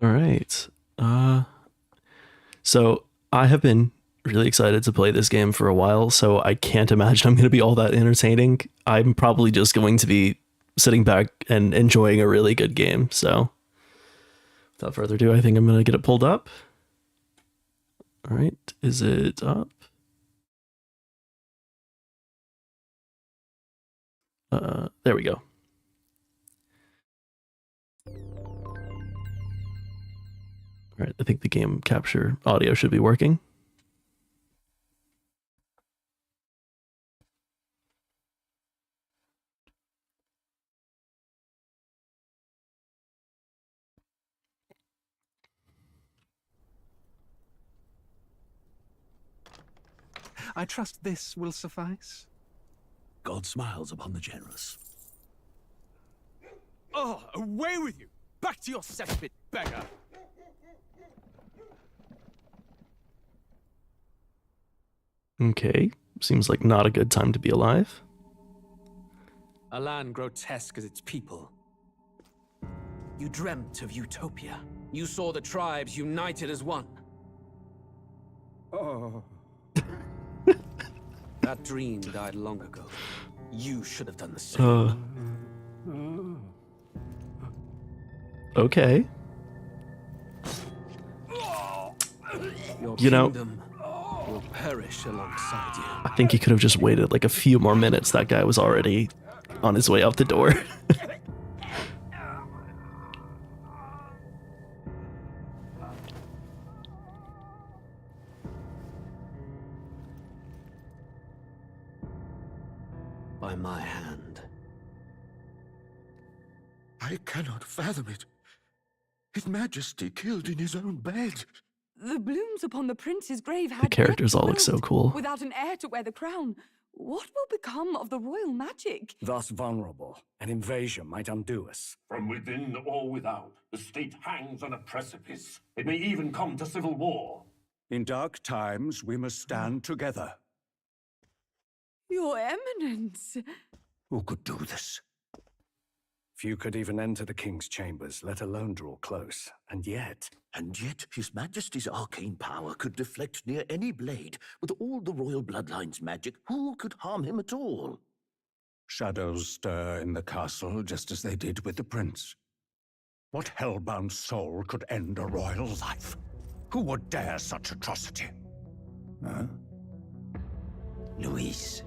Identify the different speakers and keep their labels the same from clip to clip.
Speaker 1: All right. So I have been really excited to play this game for a while, so I can't imagine I'm going to be all that entertaining. I'm probably just going to be sitting back and enjoying a really good game. So without further ado, I think I'm going to get it pulled up. All right. Is it up? There we go. All right, I think the game capture audio should be working.
Speaker 2: I trust this will suffice.
Speaker 3: God smiles upon the generous.
Speaker 2: Oh, away with you! Back to your cesspit, beggar!
Speaker 1: Okay, seems like not a good time to be alive.
Speaker 4: A land grotesque as its people. You dreamt of utopia. You saw the tribes united as one.
Speaker 2: Oh.
Speaker 4: That dream died long ago. You should have done the same.
Speaker 1: Okay.
Speaker 4: Your
Speaker 1: You know,
Speaker 4: kingdom will perish alongside you.
Speaker 1: I think he could have just waited like a few more minutes. That guy was already on his way out the door.
Speaker 4: by my hand.
Speaker 3: I cannot fathom it. His Majesty killed in his own bed.
Speaker 5: The blooms upon the prince's grave had
Speaker 1: characters
Speaker 5: yet to
Speaker 1: all look so
Speaker 5: wilt.
Speaker 1: cool.
Speaker 5: Without an heir to wear the crown, what will become of the royal magic?
Speaker 6: Thus vulnerable, an invasion might undo us.
Speaker 7: From within or without, the state hangs on a precipice. It may even come to civil war.
Speaker 6: In dark times, we must stand together.
Speaker 5: Your Eminence.
Speaker 6: Who could do this? Few could even enter the king's chambers, let alone draw close. And yet,
Speaker 3: His Majesty's arcane power could deflect near any blade. With all the royal bloodline's magic, who could harm him at all?
Speaker 6: shadows stir in the castle just as they did with the prince. What hellbound soul could end a royal life? Who would dare such atrocity? Huh?
Speaker 3: Luis.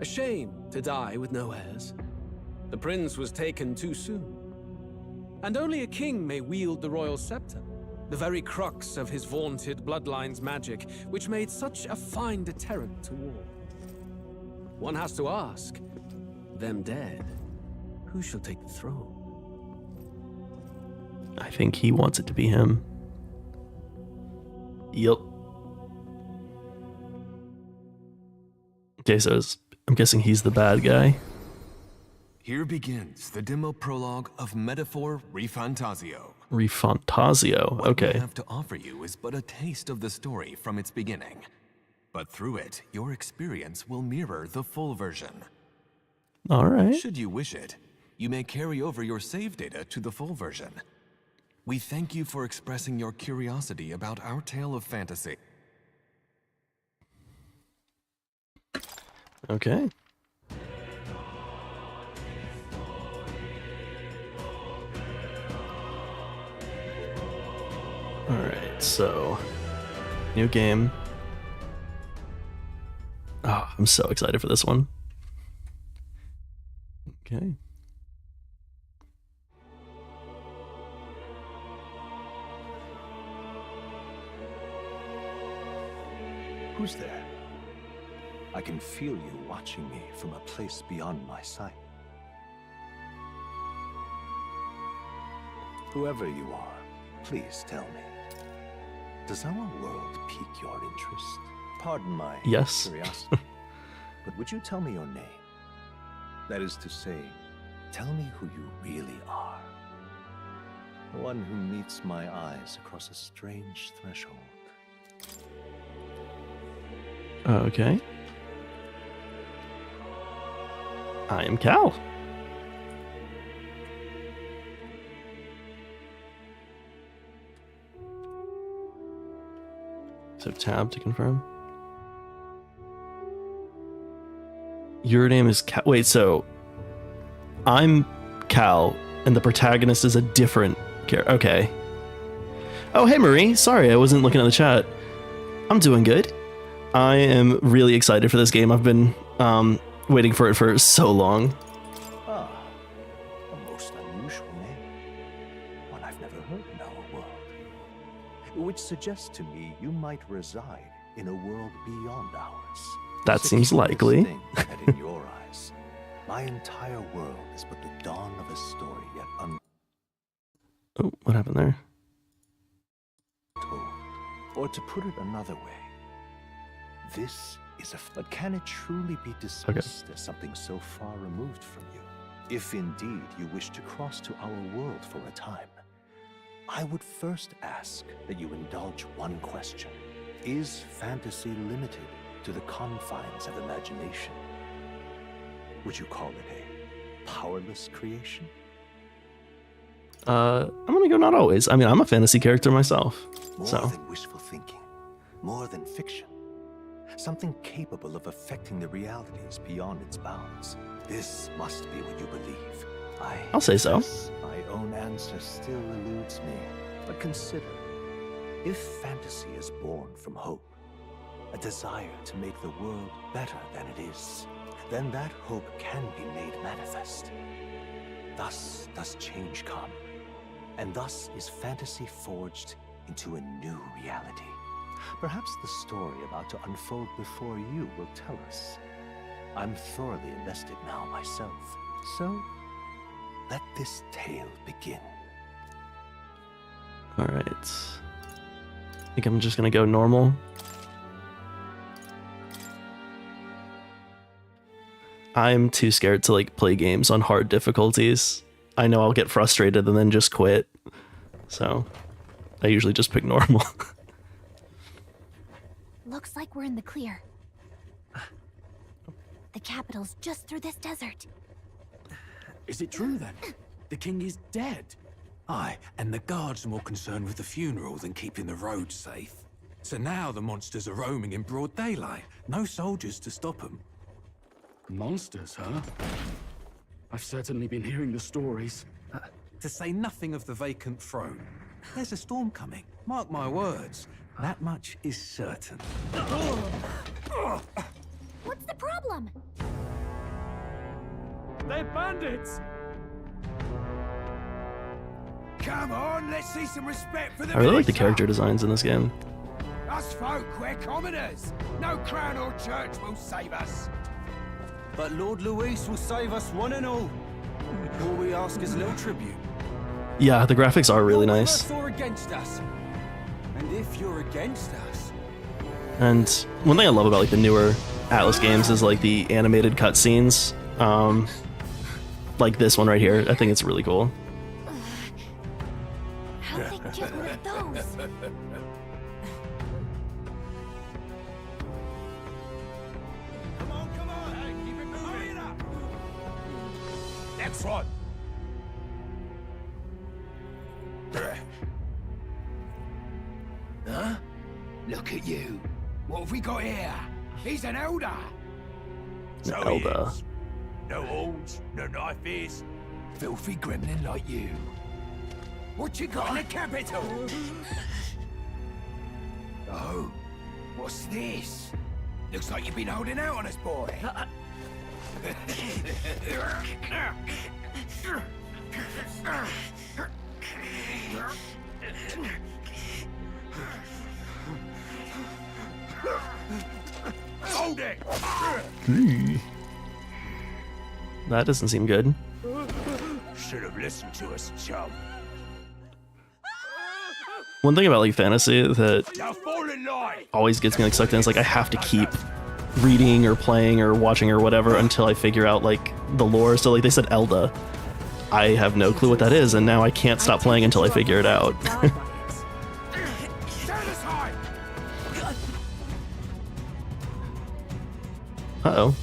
Speaker 4: A shame to die with no heirs. The prince was taken too soon. And only a king may wield the royal scepter, the very crux of his vaunted bloodline's magic, which made such a fine deterrent to war. One has to ask, them dead, who shall take the throne?
Speaker 1: I think he wants it to be him. Yep. Okay, so I'm guessing he's the bad guy.
Speaker 8: Here begins the demo prologue of Metaphor ReFantazio.
Speaker 1: ReFantazio,
Speaker 8: What we
Speaker 1: okay.
Speaker 8: have to offer you is but a taste of the story from its beginning. But through it, your experience will mirror the full version.
Speaker 1: All right.
Speaker 8: Should you wish it, you may carry over your save data to the full version. We thank you for expressing your curiosity about our tale of fantasy.
Speaker 1: Okay. Alright, so new game. Oh, I'm so excited for this one. Okay.
Speaker 9: Who's there? I can feel you watching me from a place beyond my sight. Whoever you are, please tell me. Does our world pique your interest? Pardon my
Speaker 1: Yes.
Speaker 9: curiosity, but would you tell me your name? That is to say, tell me who you really are. The one who meets my eyes across a strange threshold.
Speaker 1: Okay. I am Cal. So tab to confirm. Your name is Cal. Wait, so I'm Cal, and the protagonist is a different character. Okay. Oh, hey Marie. Sorry, I wasn't looking at the chat. I'm doing good. I am really excited for this game. I've been waiting for it for so long.
Speaker 9: Ah, a most unusual name. One I've never heard in our world. Which suggests to me you might reside in a world beyond ours.
Speaker 1: That
Speaker 9: It's a
Speaker 1: seems
Speaker 9: curious
Speaker 1: likely.
Speaker 9: thing that in your eyes, my entire world is but the dawn of a story yet
Speaker 1: Oh, what happened there?
Speaker 9: untold. Or to put it another way, this is but can it truly be dismissed as something so far removed from you? If indeed you wish to cross to our world for a time, I would first ask that you indulge one question. Is fantasy limited to the confines of imagination? Would you call it a powerless creation?
Speaker 1: I'm gonna go not always. I mean, I'm a fantasy character myself.
Speaker 9: More
Speaker 1: So
Speaker 9: than wishful thinking, more than fiction. Something capable of affecting the realities beyond its bounds. This must be what you believe.
Speaker 1: I'll say so.
Speaker 9: confess my own answer still eludes me. But consider, if fantasy is born from hope, a desire to make the world better than it is, then that hope can be made manifest. Thus does change come, and thus is fantasy forged into a new reality. Perhaps the story about to unfold before you will tell us. I'm thoroughly invested now myself. So, let this tale begin.
Speaker 1: Alright. I think I'm just gonna go normal. I'm too scared to like play games on hard difficulties. I know I'll get frustrated and then just quit. So I usually just pick normal.
Speaker 10: Looks like we're in the clear. The capital's just through this desert.
Speaker 2: Is it true then? The king is dead.
Speaker 11: Aye, and the guards are more concerned with the funeral than keeping the roads safe. So now the monsters are roaming in broad daylight. No soldiers to stop them.
Speaker 2: Monsters, huh? I've certainly been hearing the stories.
Speaker 11: To say nothing of the vacant throne. There's a storm coming. Mark my words. That much is certain.
Speaker 10: What's the problem?
Speaker 2: They're bandits!
Speaker 12: Come on, let's see some respect for the
Speaker 1: I really like the
Speaker 12: minister.
Speaker 1: character designs in this game.
Speaker 12: Us folk, we're commoners. No crown or church will save us.
Speaker 11: But Lord Luis will save us one and all. All we ask is a little tribute.
Speaker 1: Yeah, the graphics are really nice.
Speaker 11: Or against us. And if you're against us,
Speaker 1: And one thing I love about like the newer Atlas games is like the animated cutscenes. Like this one right here. I think it's really cool.
Speaker 10: How'd they get rid of those?
Speaker 12: Come on, hey, keep it moving up. Next one. Huh? Look at you. What have we got here? He's an elder.
Speaker 1: An elder.
Speaker 12: No horns, no knife is. Filthy gremlin like you. What you got in the capital? Oh, what's this? Looks like you've been holding out on us, boy. Hold it!
Speaker 1: That doesn't seem good.
Speaker 12: Should have listened to us, chum.
Speaker 1: One thing about like fantasy that
Speaker 12: Now fall in line.
Speaker 1: always gets me like sucked in is like I have to keep reading or playing or watching or whatever until I figure out like the lore. So like they said Elda. I have no clue what that is, and now I can't stop playing until I figure it out. Uh-oh.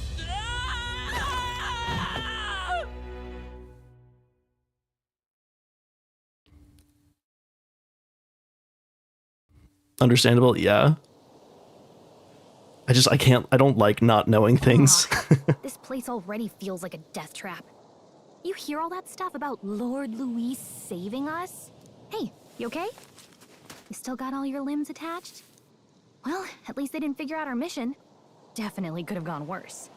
Speaker 1: Understandable, yeah. I don't like not knowing things.
Speaker 10: This place already feels like a death trap. You hear all that stuff about Lord Luis saving us? Hey, you okay? You still got all your limbs attached? Well, at least they didn't figure out our mission. Definitely could have gone worse.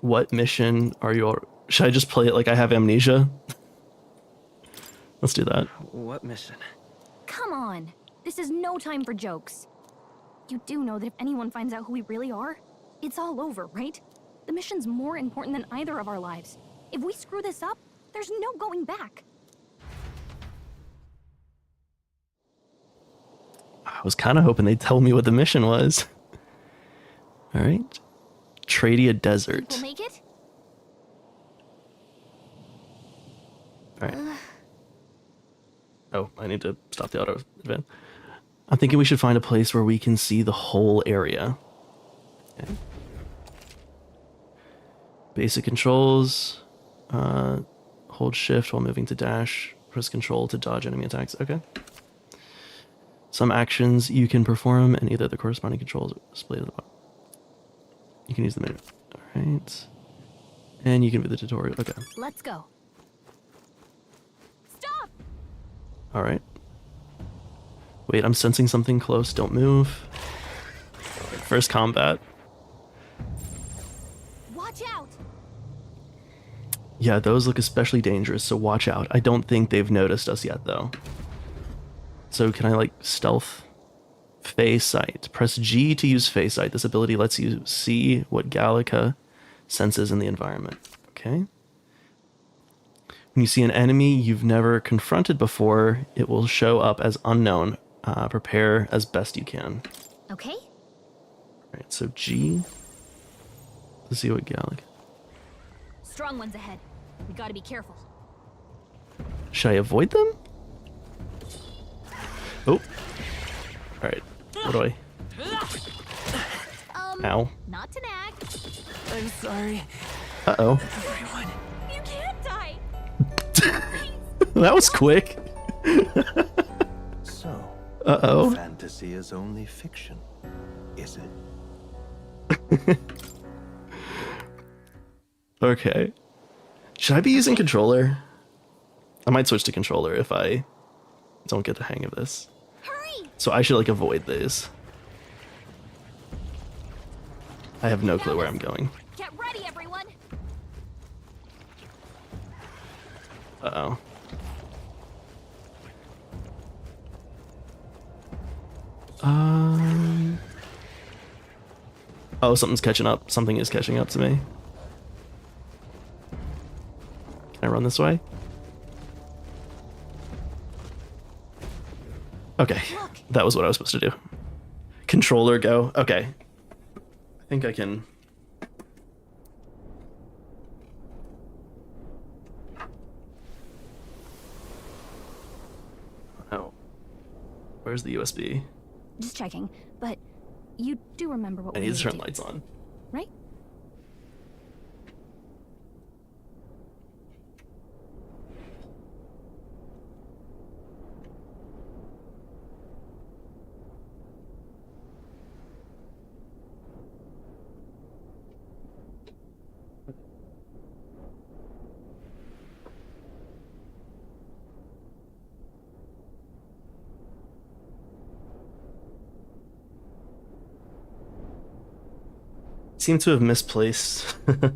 Speaker 1: What mission are you... Should I just play it like I have amnesia? Let's do that.
Speaker 11: what mission?
Speaker 10: Come on! This is no time for jokes. You do know that if anyone finds out who we really are, it's all over, right? The mission's more important than either of our lives. If we screw this up, there's no going back.
Speaker 1: I was kind of hoping they'd tell me what the mission was. All right. Tradia Desert.
Speaker 10: We'll make it?
Speaker 1: All right. Oh, I need to stop the auto event. I'm thinking we should find a place where we can see the whole area. Okay. Basic controls. Hold shift while moving to dash. Press control to dodge enemy attacks. Okay. Some actions you can perform and either the corresponding controls are displayed at the bottom. You can use the menu. Alright. And you can view the tutorial. Okay.
Speaker 10: Let's go. Stop!
Speaker 1: Alright. Wait, I'm sensing something close. Don't move. First combat.
Speaker 10: Watch out!
Speaker 1: Yeah, those look especially dangerous, so watch out. I don't think they've noticed us yet, though. So can I, like, stealth? Fey Sight. Press G to use Fey Sight. This ability lets you see what Gallica senses in the environment. Okay. When you see an enemy you've never confronted before, it will show up as unknown. Prepare as best you can.
Speaker 10: Okay.
Speaker 1: Alright, so G to see what Gallica.
Speaker 10: Strong ones ahead. We gotta be careful.
Speaker 1: Should I avoid them? Oh. Alright. What do I? Ow.
Speaker 10: Not to nag.
Speaker 5: I'm sorry.
Speaker 1: Uh-oh.
Speaker 5: Everyone.
Speaker 10: You can't die.
Speaker 1: That was quick.
Speaker 9: So,
Speaker 1: uh-oh.
Speaker 9: fantasy is only fiction, is it?
Speaker 1: Okay. Should I be using controller? I might switch to controller if I don't get the hang of this.
Speaker 10: Hurry!
Speaker 1: So I should like avoid these. I have no clue where I'm going.
Speaker 10: Get ready, everyone.
Speaker 1: Uh-oh. Oh, something's catching up. Something is catching up to me. Can I run this way? Okay, that was what I was supposed to do. Controller go. Okay. I think I can... Oh. Where's the USB?
Speaker 10: Just checking, but you do remember what
Speaker 1: I
Speaker 10: we
Speaker 1: need to turn
Speaker 10: do,
Speaker 1: lights on.
Speaker 10: right?
Speaker 1: Seem to have misplaced the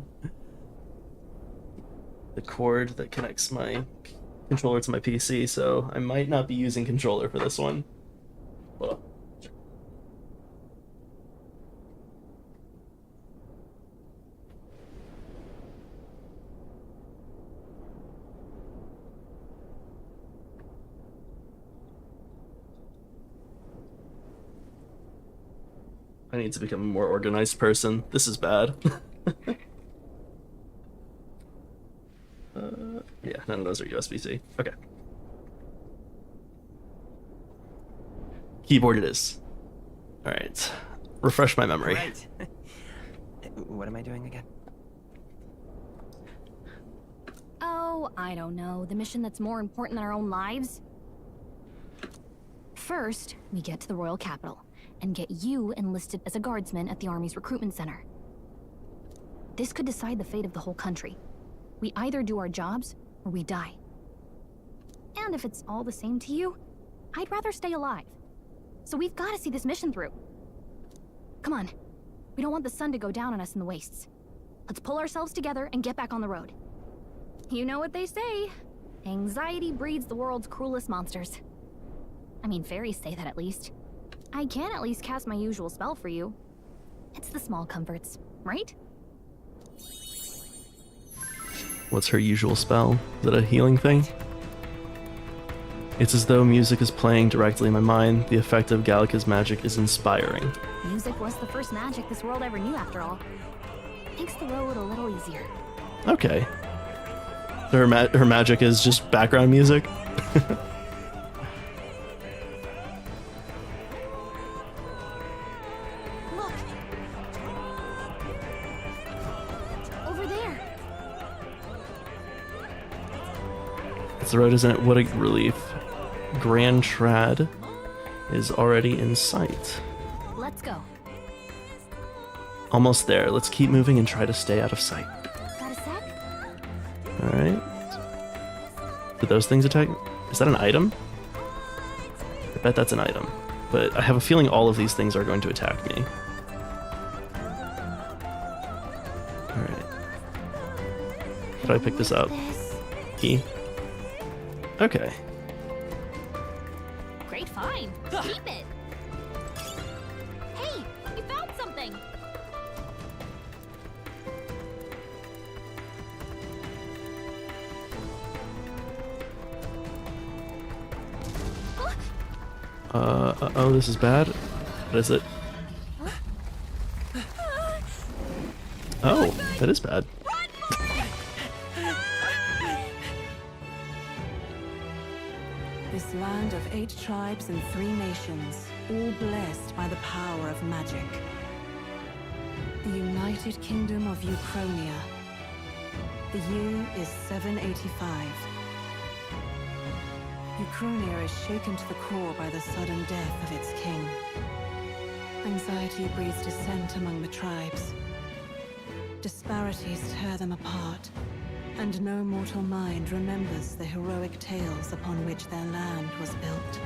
Speaker 1: cord that connects my controller to my PC, so I might not be using controller for this one. Well, I need to become a more organized person. This is bad. Yeah, none of those are USB-C. Okay. Keyboard it is. Alright. Refresh my memory.
Speaker 13: Right. What am I doing again?
Speaker 10: Oh, I don't know. The mission that's more important than our own lives? First, we get to the royal capital and get you enlisted as a guardsman at the army's recruitment center. This could decide the fate of the whole country. We either do our jobs, or we die. And if it's all the same to you, I'd rather stay alive. So we've got to see this mission through. Come on. We don't want the sun to go down on us in the wastes. Let's pull ourselves together and get back on the road. You know what they say. Anxiety breeds the world's cruelest monsters. I mean, fairies say that at least. I can at least cast my usual spell for you. It's the small comforts, right?
Speaker 1: What's her usual spell? Is it a healing thing? It's as though music is playing directly in my mind. The effect of Gallica's magic is inspiring.
Speaker 10: Music was the first magic this world ever knew, after all. Makes the road a little easier.
Speaker 1: Okay. Her magic is just background music?
Speaker 10: Look! Over there!
Speaker 1: It's the road, isn't it? What a relief. Grand Trad is already in sight.
Speaker 10: Let's go.
Speaker 1: Almost there. Let's keep moving and try to stay out of sight.
Speaker 10: Got a sec?
Speaker 1: Alright. Did those things attack? Is that an item? I bet that's an item. But I have a feeling all of these things are going to attack me. Alright. Did I pick this up? E? Okay.
Speaker 10: Great find. Keep it.
Speaker 1: Oh, this is bad. What is it? Oh, that is bad.
Speaker 5: This land of 8 tribes and 3 nations, all blessed by the power of magic. The United Kingdom of Uchronia. The year is 785. Uchronia is shaken to the core by the sudden death of its king. Anxiety breeds dissent among the tribes. Disparities tear them apart, and no mortal mind remembers the heroic tales upon which their land was built.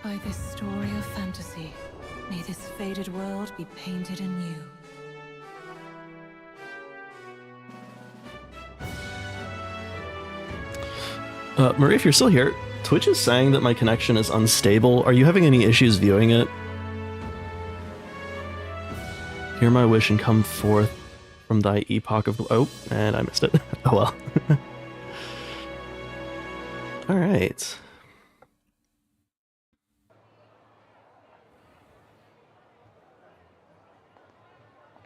Speaker 5: By this story of fantasy, may this faded world be painted anew.
Speaker 1: Marie, if you're still here, Twitch is saying that my connection is unstable. Are you having any issues viewing it? Hear my wish and come forth from thy epoch of... Oh, and I missed it. Oh well. Alright.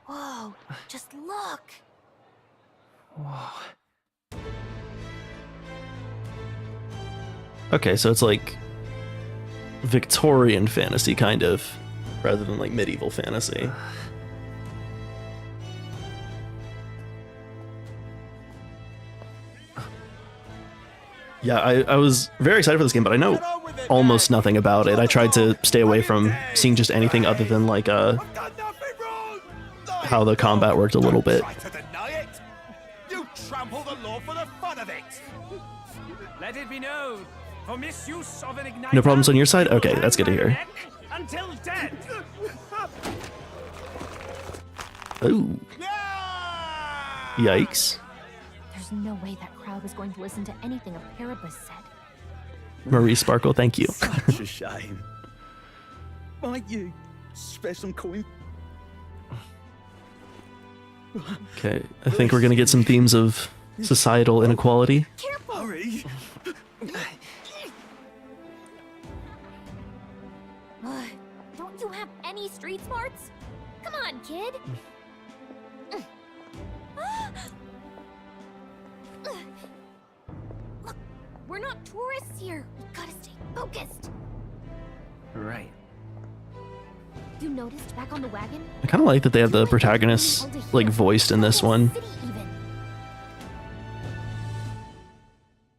Speaker 10: Whoa, just look!
Speaker 13: Whoa.
Speaker 1: Okay, so it's like Victorian fantasy, kind of, rather than like medieval fantasy. Yeah, I was very excited for this game, but I know almost nothing about it. I tried to stay away from seeing just anything other than like how the combat worked a little bit.
Speaker 12: You trample the law for the fun of it.
Speaker 14: Let it be known, for misuse of an igniter,
Speaker 1: No problems on your side? Okay, that's good to hear.
Speaker 14: until death.
Speaker 1: Ooh. Yikes.
Speaker 10: There's no way that crowd was going to listen to anything a Paribus said.
Speaker 1: Marie Sparkle, thank you.
Speaker 3: Such a shame. Might you spare some coin?
Speaker 1: Okay, I think we're gonna get some themes of societal inequality.
Speaker 3: Hurry!
Speaker 10: Don't you have any street smarts? Come on, kid. Look, we're not tourists here. We gotta stay focused.
Speaker 13: Right.
Speaker 10: You noticed back on the wagon?
Speaker 1: I kind of like that they have the protagonists like voiced in this one.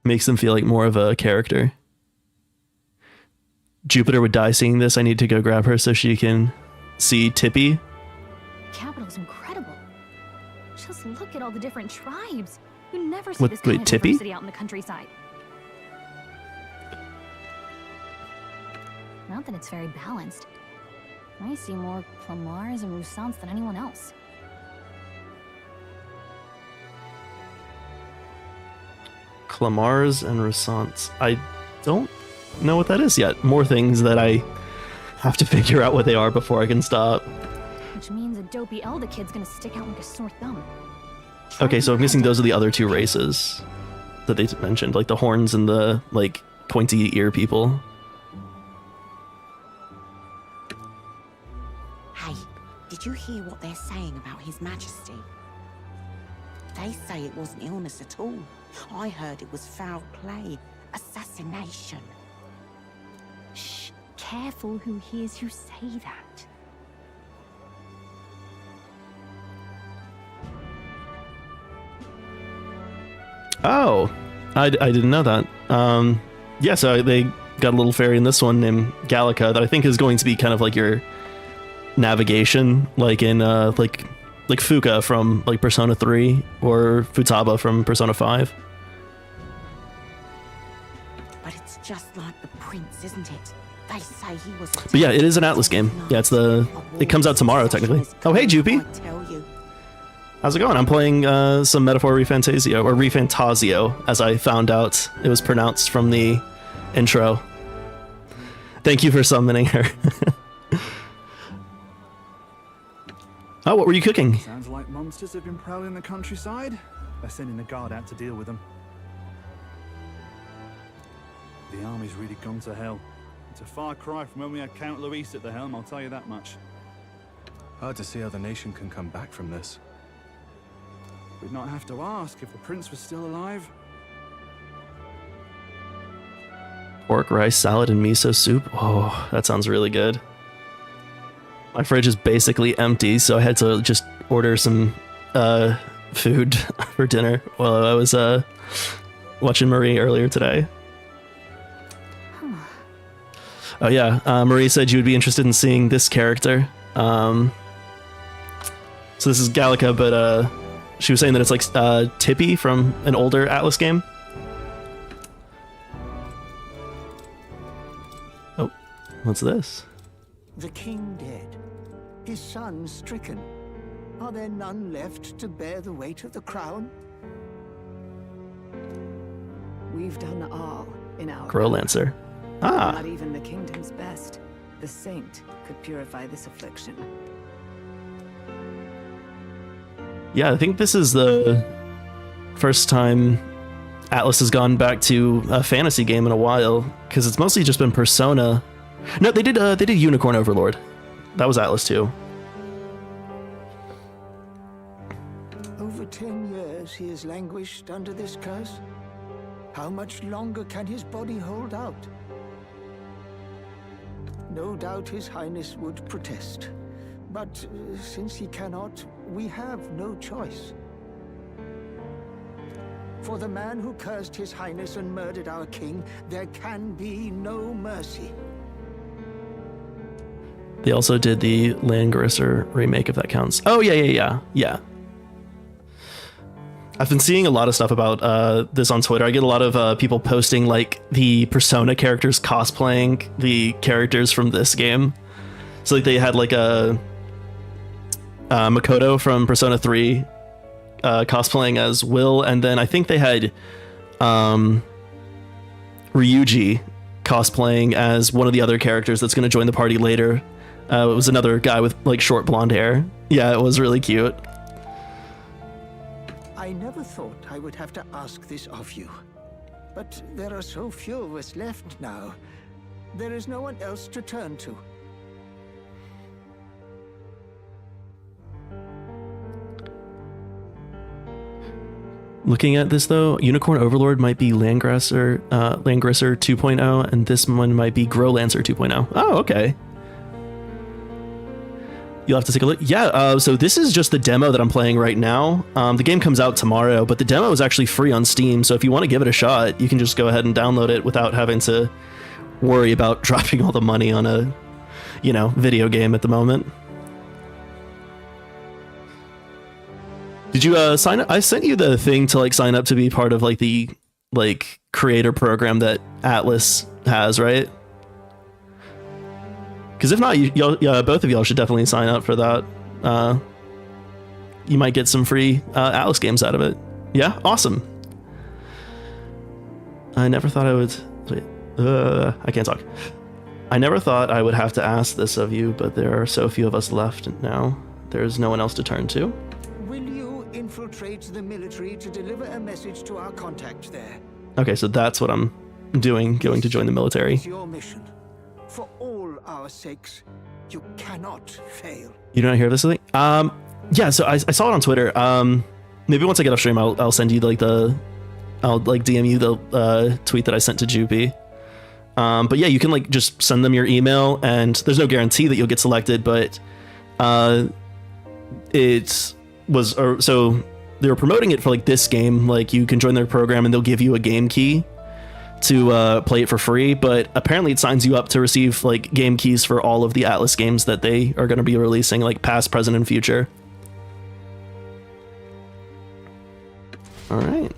Speaker 1: Makes them feel like more of a character. Jupiter would die seeing this. I need to go grab her so she can see Tippy.
Speaker 10: Capital's incredible. Just look at all the different tribes. You never see
Speaker 1: What-
Speaker 10: this kind
Speaker 1: wait,
Speaker 10: of
Speaker 1: Tippy?
Speaker 10: diversity out in the countryside. Not that it's very balanced. I see more Clamars and Roussants than anyone else.
Speaker 1: Clamars and Roussants. I don't know what that is yet. More things that I have to figure out what they are before I can stop.
Speaker 10: Which means a dopey Elder kid's gonna stick out like a sore thumb.
Speaker 1: Okay, so I'm guessing those are the other two races that they mentioned, like the horns and the like pointy ear people.
Speaker 15: Hey, did you hear what they're saying about His Majesty? They say it wasn't illness at all. I heard it was foul play, assassination.
Speaker 10: Shh, careful who hears you say that.
Speaker 1: Oh, I didn't know that. Yeah, so they got a little fairy in this one named Gallica that I think is going to be kind of like your navigation, like in like Fuka from like Persona 3 or Futaba from Persona 5.
Speaker 15: But it's just like the prince, isn't it? They say he was.
Speaker 1: But yeah, it is an Atlas game. Yeah, it comes out tomorrow technically. Oh, hey Jupy. How's it going? I'm playing some Metaphor ReFantazio, or ReFantazio, as I found out it was pronounced from the intro. Thank you for summoning her. Oh, what were you cooking?
Speaker 16: Sounds like monsters have been prowling the countryside. They're sending a guard out to deal with them. The army's really gone to hell. It's a far cry from when we had Count Luis at the helm, I'll tell you that much.
Speaker 17: Hard to see how the nation can come back from this.
Speaker 16: We'd not have to ask if the prince was still alive.
Speaker 1: Pork, rice, salad, and miso soup. Oh, that sounds really good. My fridge is basically empty, so I had to just order some food for dinner while I was watching Marie earlier today. Oh yeah, Marie said you would be interested in seeing this character. So this is Gallica, but she was saying that it's like Tippy from an older Atlas game. Oh, what's this?
Speaker 18: The king dead, his son stricken. Are there none left to bear the weight of the crown?
Speaker 5: We've done all in our
Speaker 1: Growlancer. Ah.
Speaker 5: Not even the kingdom's best. The saint could purify this affliction.
Speaker 1: Yeah, I think this is the first time Atlas has gone back to a fantasy game in a while, because it's mostly just been Persona. No, they did Unicorn Overlord. That was Atlas too.
Speaker 18: Over 10 years he has languished under this curse. How much longer can his body hold out? No doubt His Highness would protest. But since he cannot, we have no choice. For the man who cursed His Highness and murdered our king, there can be no mercy.
Speaker 1: They also did the Langrisser remake, if that counts. Oh, yeah. I've been seeing a lot of stuff about this on Twitter. I get a lot of people posting like the Persona characters cosplaying the characters from this game. So like they had like a Makoto from Persona 3 cosplaying as Will, and then I think they had Ryuji cosplaying as one of the other characters that's going to join the party later. It was another guy with like short blonde hair. Yeah, it was really cute.
Speaker 18: I never thought I would have to ask this of you. But there are so few of us left now. There is no one else to turn to.
Speaker 1: Looking at this though, Unicorn Overlord might be Langrisser 2.0, and this one might be Growlancer 2.0. Oh, okay. You'll have to take a look. Yeah, so this is just the demo that I'm playing right now. The game comes out tomorrow, but the demo is actually free on Steam, so if you want to give it a shot, you can just go ahead and download it without having to worry about dropping all the money on a, video game at the moment. Did you sign up? I sent you the thing to sign up to be part of the creator program that Atlas has, right? Because if not, both of y'all should definitely sign up for that. You might get some free Atlas games out of it. Yeah, awesome. I never thought I would. Wait, I can't talk. I never thought I would have to ask this of you, but there are so few of us left now. There's no one else to turn to.
Speaker 18: Will you infiltrate the military to deliver a message to our contact there?
Speaker 1: Okay, so that's what I'm doing, going to join the military.
Speaker 18: It's your mission. For all our sakes, you cannot fail.
Speaker 1: You don't hear this thing? Yeah, so I saw it on Twitter. Maybe once I get off stream, I'll send you I'll DM you the tweet that I sent to Jupy. But yeah, you can just send them your email, and there's no guarantee that you'll get selected, but it was so they were promoting it for this game. You can join their program and they'll give you a game key to play it for free, but apparently it signs you up to receive game keys for all of the Atlas games that they are going to be releasing, past, present, and future. All right.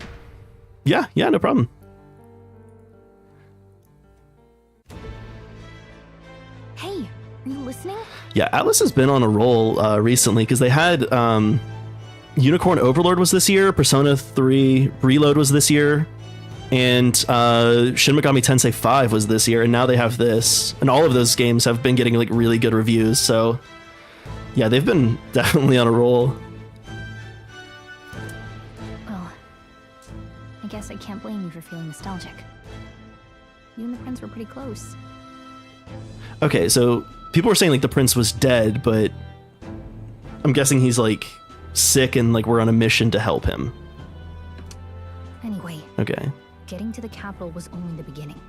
Speaker 1: Yeah, no problem.
Speaker 10: Hey, are you listening?
Speaker 1: Yeah, Atlas has been on a roll recently, because they had Unicorn Overlord was this year, Persona 3 Reload was this year, and Shin Megami Tensei 5 was this year, and now they have this, and all of those games have been getting really good reviews. So Yeah, they've been definitely on a roll.
Speaker 10: Well, I guess I can't blame you for feeling nostalgic. You and the prince were pretty close.
Speaker 1: Okay, so people were saying like the prince was dead, but I'm guessing he's like sick and like we're on a mission to help him.
Speaker 10: Anyway,
Speaker 1: Okay.
Speaker 10: getting to the capital was only the beginning.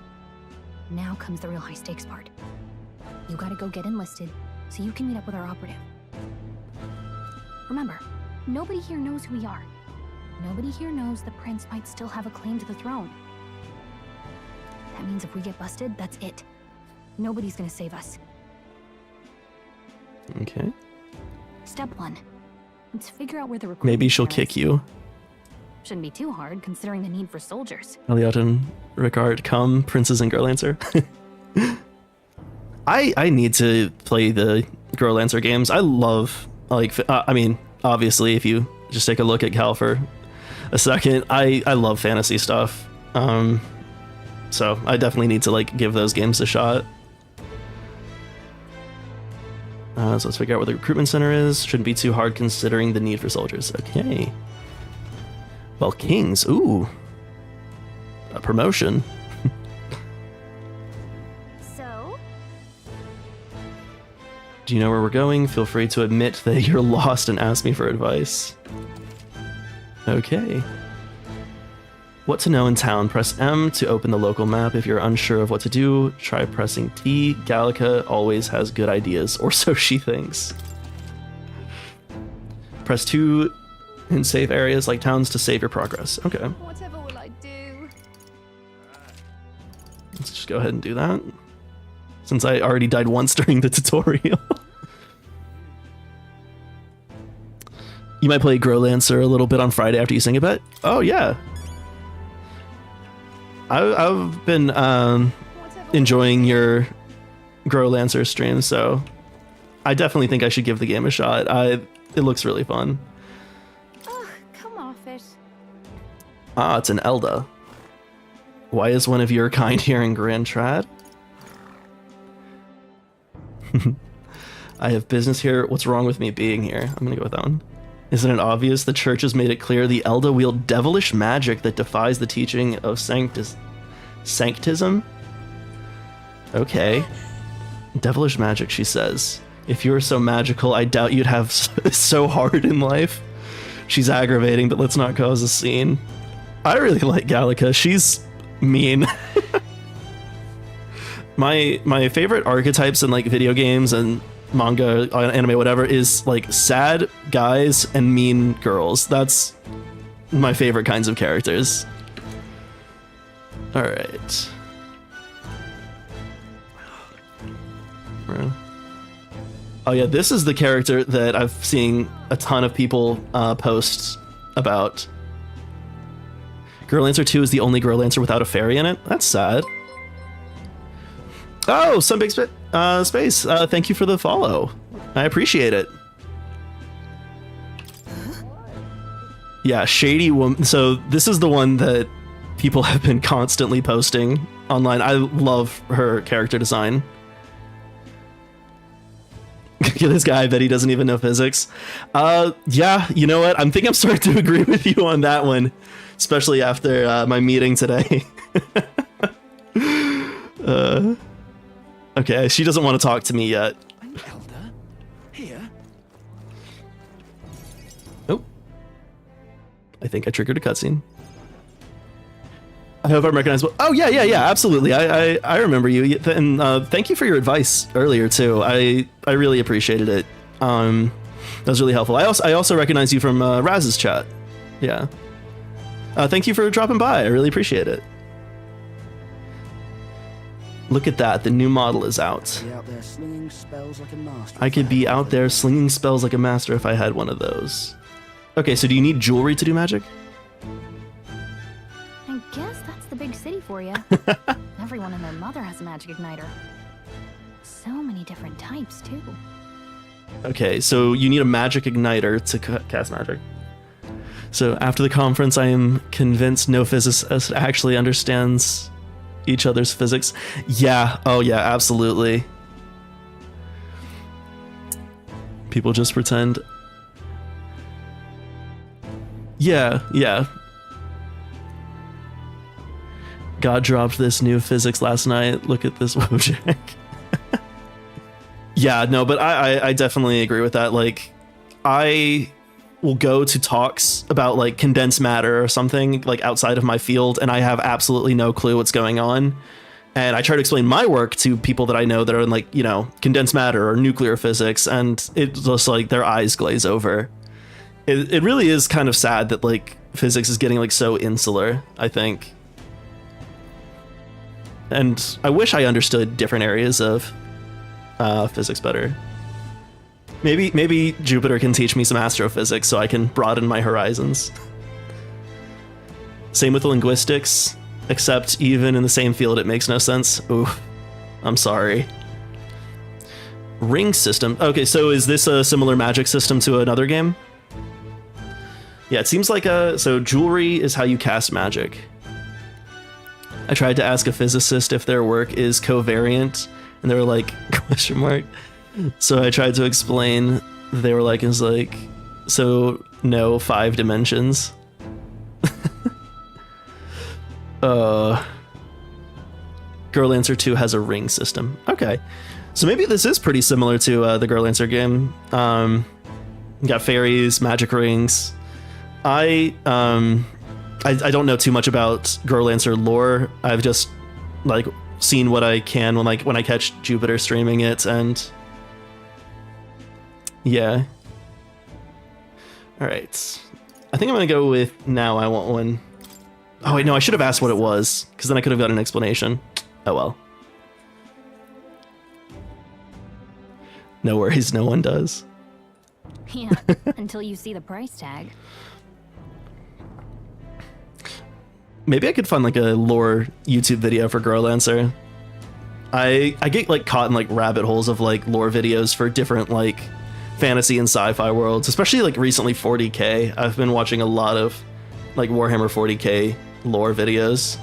Speaker 10: Now comes the real high stakes part. You gotta go get enlisted so you can meet up with our operative. Remember, nobody here knows who we are. Nobody here knows the prince might still have a claim to the throne. That means if we get busted, that's it. Nobody's gonna save us.
Speaker 1: Okay.
Speaker 10: Step 1. Let's figure out where the recruitment
Speaker 1: Maybe she'll
Speaker 10: center is.
Speaker 1: kick you.
Speaker 10: Shouldn't be too hard, considering the need for soldiers.
Speaker 1: Eliot and Ricard, come, Princes and Growlancer. I need to play the Growlancer games. I love, like, I mean, obviously, if you just take a look at Cal for a second, I love fantasy stuff. So I definitely need to, like, give those games a shot. So let's figure out where the recruitment center is. Shouldn't be too hard considering the need for soldiers. Okay. Well, Kings, ooh. A promotion.
Speaker 10: So?
Speaker 1: Do you know where we're going? Feel free to admit that you're lost and ask me for advice. Okay. What to know in town? Press M to open the local map. If you're unsure of what to do, try pressing T. Gallica always has good ideas, or so she thinks. Press 2 in safe areas like towns to save your progress. Okay.
Speaker 10: Whatever will I do?
Speaker 1: Let's just go ahead and do that. Since I already died once during the tutorial. You might play Growlancer a little bit on Friday after you sing a bit. Oh, yeah. I've been enjoying your Growlancer stream, so I definitely think I should give the game a shot. It looks really fun.
Speaker 10: Ugh, come off it.
Speaker 1: Ah, it's an Elda. Why is one of your kind here in Grand Trad? I have business here. What's wrong with me being here? I'm gonna go with that one. Isn't it obvious? The church has made it clear the Elda wield devilish magic that defies the teaching of sanctism? Okay. Devilish magic, she says. If you were so magical, I doubt you'd have so hard in life. She's aggravating, but let's not cause a scene. I really like Gallica. She's mean. My favorite archetypes in like video games and manga, anime, whatever, is like sad guys and mean girls. That's my favorite kinds of characters. All right. Oh yeah, this is the character that I've seen a ton of people post about. Growlancer 2 is the only Growlancer without a fairy in it. That's sad. Oh, some big space. Thank you for the follow. I appreciate it. Yeah, Shady Woman. So this is the one that people have been constantly posting online. I love her character design. This guy, I bet he doesn't even know physics. Yeah, you know what? I think I'm starting to agree with you on that one, especially after my meeting today. Okay, she doesn't want to talk to me yet.
Speaker 11: An elder? Here?
Speaker 1: Oh. I think I triggered a cutscene. I hope I'm recognizable. Oh, yeah, absolutely. I remember you. And thank you for your advice earlier, too. I really appreciated it. That was really helpful. I also recognize you from Raz's chat. Yeah. Thank you for dropping by. I really appreciate it. Look at that. The new model is out.
Speaker 2: Be out there slinging spells like a master.
Speaker 1: I could be out there slinging spells like a master if I had one of those. Okay, so do you need jewelry to do magic?
Speaker 10: I guess that's the big city for you. Everyone and their mother has a magic igniter. So many different types, too.
Speaker 1: Okay, so you need a magic igniter to cast magic. So after the conference, I am convinced no physicist actually understands each other's physics. Yeah, oh yeah, absolutely. People just pretend. Yeah, yeah. God dropped this new physics last night. Look at this Wojak. Yeah, no, but I definitely agree with that. Like, I will go to talks about like condensed matter or something like outside of my field, and I have absolutely no clue what's going on. And I try to explain my work to people that I know that are in like, you know, condensed matter or nuclear physics, and it's just like their eyes glaze over. It really is kind of sad that like physics is getting like so insular, I think. And I wish I understood different areas of physics better. Maybe Jupiter can teach me some astrophysics so I can broaden my horizons. Same with linguistics, except even in the same field it makes no sense. Ooh, I'm sorry. Ring system. Okay, so is this a similar magic system to another game? Yeah, it seems like so jewelry is how you cast magic. I tried to ask a physicist if their work is covariant, and they were like, question mark. So I tried to explain. They were like, it's like, so no 5 dimensions. Girl Answer 2 has a ring system. Okay. So maybe this is pretty similar to the Girl Answer game. Got fairies, magic rings. I don't know too much about Girl Answer lore. I've just like seen what I can when I catch Jupiter streaming it, and yeah. All right. I think I'm gonna go with Now I Want One. Oh wait, no, I should have asked what it was, because then I could have got an explanation. Oh well. No worries, no one does.
Speaker 10: Yeah, until you see the price tag.
Speaker 1: Maybe I could find like a lore YouTube video for Girl Answer. I get like caught in like rabbit holes of like lore videos for different like fantasy and sci-fi worlds, especially like recently 40k. I've been watching a lot of like Warhammer 40k lore videos.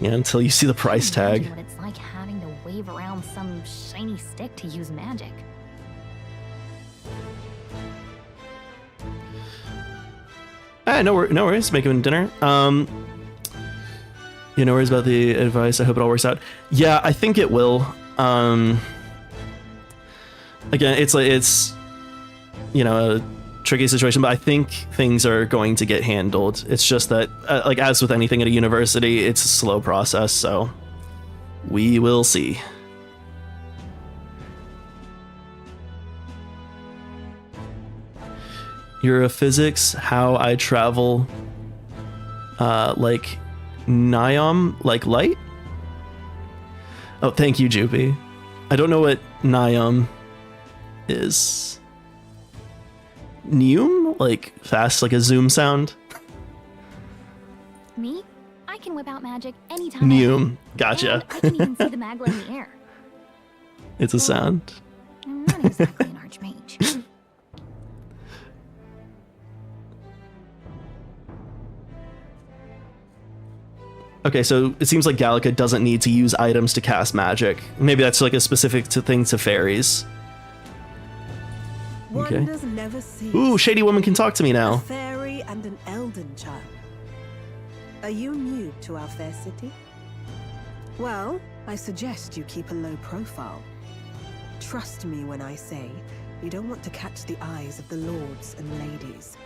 Speaker 1: Yeah, until you see the price tag.
Speaker 10: What it's like having to wave around some shiny stick to use magic.
Speaker 1: No worries. Making dinner. Yeah, no worries about the advice. I hope it all works out. Yeah, I think it will. Again, it's you know, a tricky situation, but I think things are going to get handled. It's just that, like as with anything at a university, it's a slow process. So we will see. You're a physics, how I travel, like Niom, like light? Oh, thank you, Jupy. I don't know what Niom is. Neum? Like fast, like a zoom sound?
Speaker 10: Me? I can whip out magic anytime.
Speaker 1: Neum. Gotcha.
Speaker 10: I can even see the magla in the air.
Speaker 1: It's a sound.
Speaker 10: I'm not exactly an archmage.
Speaker 1: Okay, so it seems like Gallica doesn't need to use items to cast magic. Maybe that's like a specific thing to fairies. Okay.
Speaker 19: Wonders never cease.
Speaker 1: Ooh, Shady Woman can talk to me now.
Speaker 19: A fairy and an Elden child. Are you new to our fair city? Well, I suggest you keep a low profile. Trust me when I say you don't want to catch the eyes of the lords and ladies.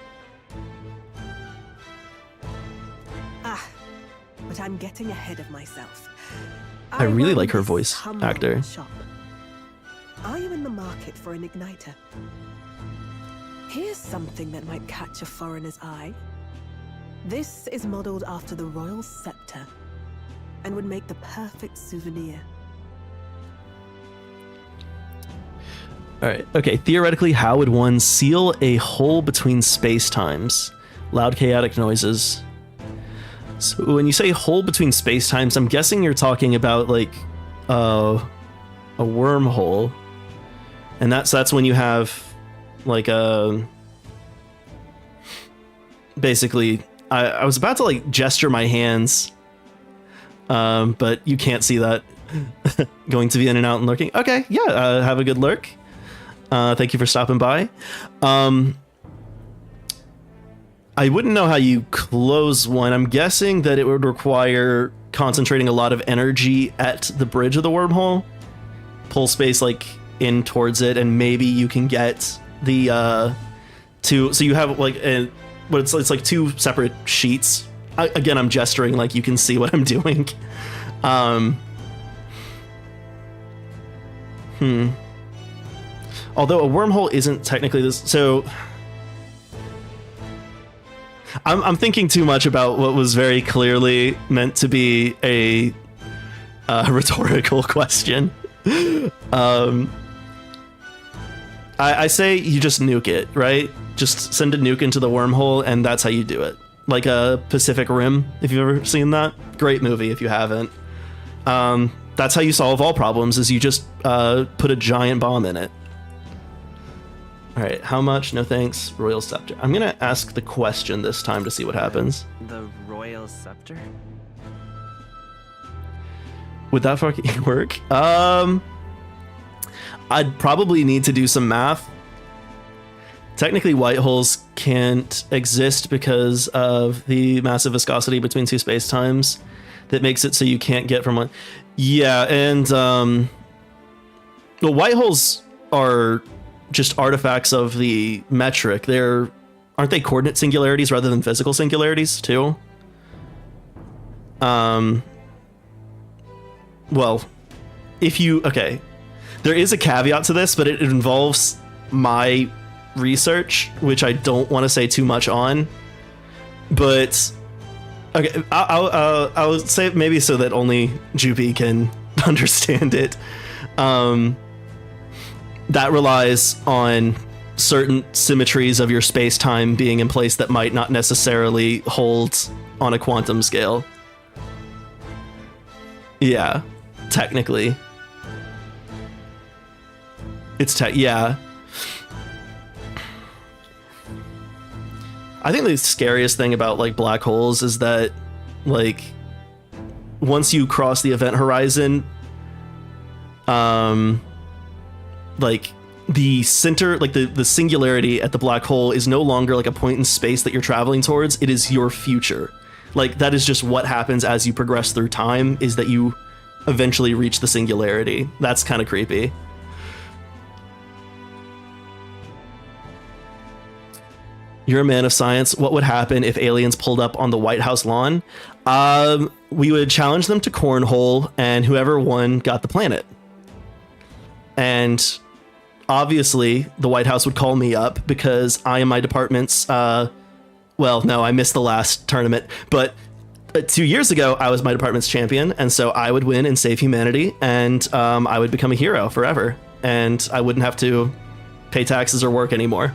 Speaker 19: But I'm getting ahead of myself.
Speaker 1: I really
Speaker 19: run
Speaker 1: like her
Speaker 19: this
Speaker 1: voice
Speaker 19: humble
Speaker 1: actor.
Speaker 19: shop. Are you in the market for an igniter? Here's something that might catch a foreigner's eye. This is modeled after the royal scepter and would make the perfect souvenir.
Speaker 1: All right. Okay. Theoretically, how would one seal a hole between space-times? Loud chaotic noises. So when you say hole between space-times, I'm guessing you're talking about like a wormhole. And that's when you have like a basically I was about to like gesture my hands, but you can't see that. Going to be in and out and lurking. Okay, yeah, have a good lurk. Thank you for stopping by. I wouldn't know how you close one. I'm guessing that it would require concentrating a lot of energy at the bridge of the wormhole. Pull space like in towards it, and maybe you can get the two. So you have like but it's like two separate sheets. Again, I'm gesturing like you can see what I'm doing. Although a wormhole isn't technically this, so I'm thinking too much about what was very clearly meant to be a rhetorical question. I say you just nuke it, right? Just send a nuke into the wormhole, and that's how you do it. Like a Pacific Rim, if you've ever seen that. Great movie if you haven't. That's how you solve all problems, is you just put a giant bomb in it. All right, how much? No thanks. Royal Scepter. I'm gonna ask the question this time to see what happens.
Speaker 13: The Royal Scepter?
Speaker 1: Would that fucking work? I'd probably need to do some math. Technically, white holes can't exist because of the massive viscosity between two spacetimes that makes it so you can't get from one. Yeah, and well, white holes are just artifacts of the metric. Aren't they coordinate singularities rather than physical singularities too? Well, okay, there is a caveat to this, but it involves my research, which I don't want to say too much on. But okay, I'll say it maybe so that only Juby can understand it. That relies on certain symmetries of your space-time being in place that might not necessarily hold on a quantum scale. Yeah, technically. Yeah. I think the scariest thing about like black holes is that like once you cross the event horizon, like the center, like the singularity at the black hole is no longer like a point in space that you're traveling towards. It is your future. Like that is just what happens as you progress through time, is that you eventually reach the singularity. That's kind of creepy. You're a man of science. What would happen if aliens pulled up on the White House lawn? We would challenge them to cornhole, and whoever won got the planet. And obviously, the White House would call me up because I am my department's... well, no, I missed the last tournament, but 2 years ago, I was my department's champion, and so I would win and save humanity, and I would become a hero forever, and I wouldn't have to pay taxes or work anymore.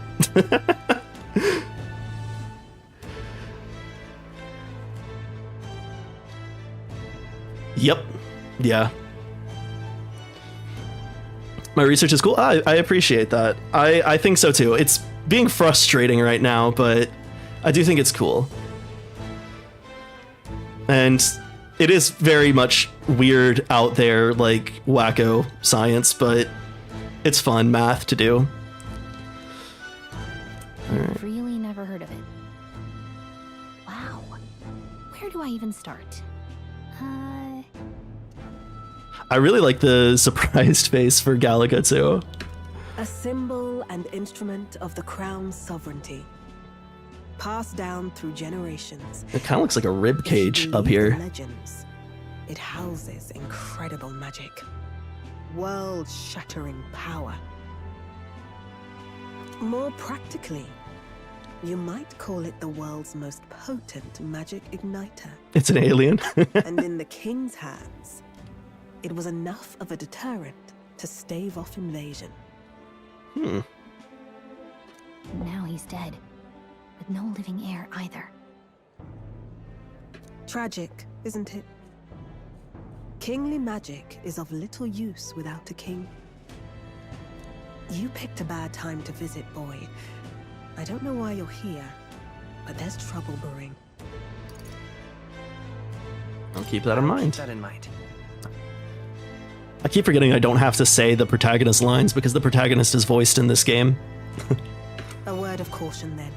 Speaker 1: Yep. Yeah. My research is cool. I appreciate that. I think so too. It's being frustrating right now, but I do think it's cool. And it is very much weird out there, like wacko science, but it's fun math to do.
Speaker 10: I've really never heard of it. Wow. Where do I even start?
Speaker 1: I really like the surprised face for Galaga too.
Speaker 19: A symbol and instrument of the crown's sovereignty, passed down through generations.
Speaker 1: It kind of looks like a rib cage up here.
Speaker 19: Legends. It houses incredible magic, world-shattering power. More practically, you might call it the world's most potent magic igniter.
Speaker 1: It's an alien.
Speaker 19: And in the king's hands, it was enough of a deterrent to stave off invasion.
Speaker 10: Now he's dead, with no living heir either.
Speaker 19: Tragic, isn't it? Kingly magic is of little use without a king. You picked a bad time to visit, boy. I don't know why you're here, but there's trouble brewing.
Speaker 1: I'll keep that in mind.
Speaker 13: Keep that in mind.
Speaker 1: I keep forgetting I don't have to say the protagonist lines because the protagonist is voiced in this game.
Speaker 19: A word of caution then.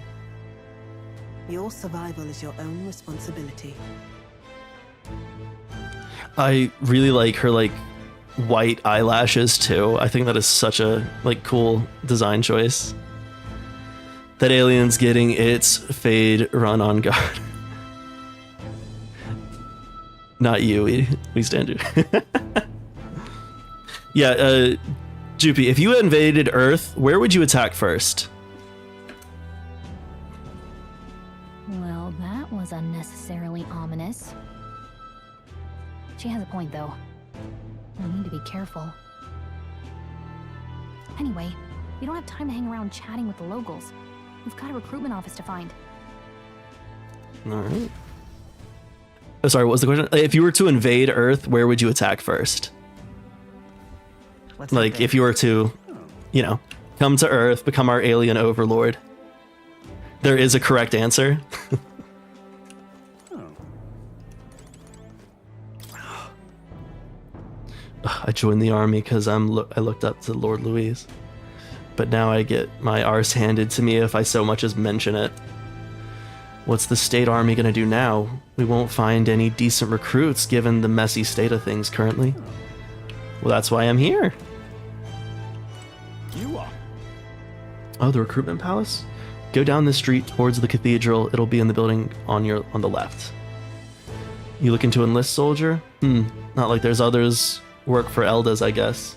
Speaker 19: Your survival is your own responsibility.
Speaker 1: I really like her like white eyelashes too. I think that is such a like cool design choice. That alien's getting its fade run on guard. Not you, we stand you. Yeah, Jupi, if you invaded Earth, where would you attack first?
Speaker 10: Well, that was unnecessarily ominous. She has a point, though. We need to be careful. Anyway, we don't have time to hang around chatting with the locals. We've got a recruitment office to find.
Speaker 1: Alright. Oh, sorry, what was the question? If you were to invade Earth, where would you attack first? Like, if you were to, you know, come to Earth, become our alien overlord. There is a correct answer. I joined the army because I looked up to Lord Louise. But now I get my arse handed to me if I so much as mention it. What's the state army gonna do now? We won't find any decent recruits given the messy state of things currently. Well, that's why I'm here.
Speaker 2: You are.
Speaker 1: Oh, the recruitment palace? Go down the street towards the cathedral. It'll be in the building on the left. You looking to enlist, soldier? Not like there's others work for Eldas, I guess.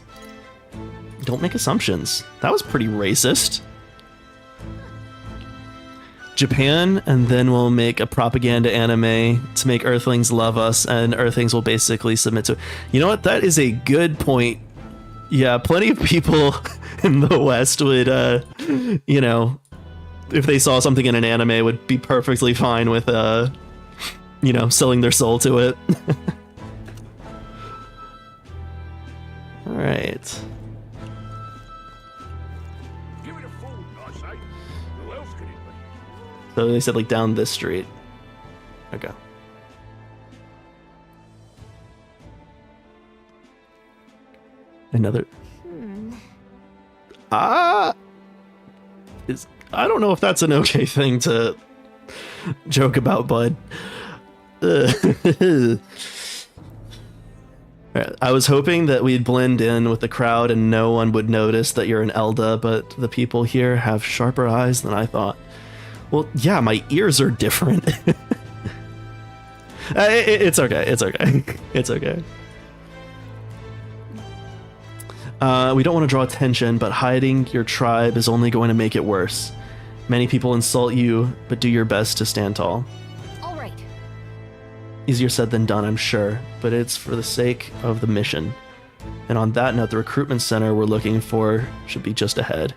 Speaker 1: Don't make assumptions. That was pretty racist. Japan, and then we'll make a propaganda anime to make Earthlings love us, and Earthlings will basically submit to. You know what? That is a good point. Yeah, plenty of people in the West would, you know, if they saw something in an anime, would be perfectly fine with, you know, selling their soul to it. All right.
Speaker 12: Give it a fool, I say. Who else could it be?
Speaker 1: So they said like down this street. Okay. Another. I don't know if that's an okay thing to joke about, bud. I was hoping that we'd blend in with the crowd and no one would notice that you're an Elda, but the people here have sharper eyes than I thought. Well, yeah, my ears are different. It's okay. It's okay. It's okay. We don't want to draw attention, but hiding your tribe is only going to make it worse. Many people insult you, but do your best to stand tall.
Speaker 10: All right.
Speaker 1: Easier said than done, I'm sure, but it's for the sake of the mission. And on that note, the recruitment center we're looking for should be just ahead.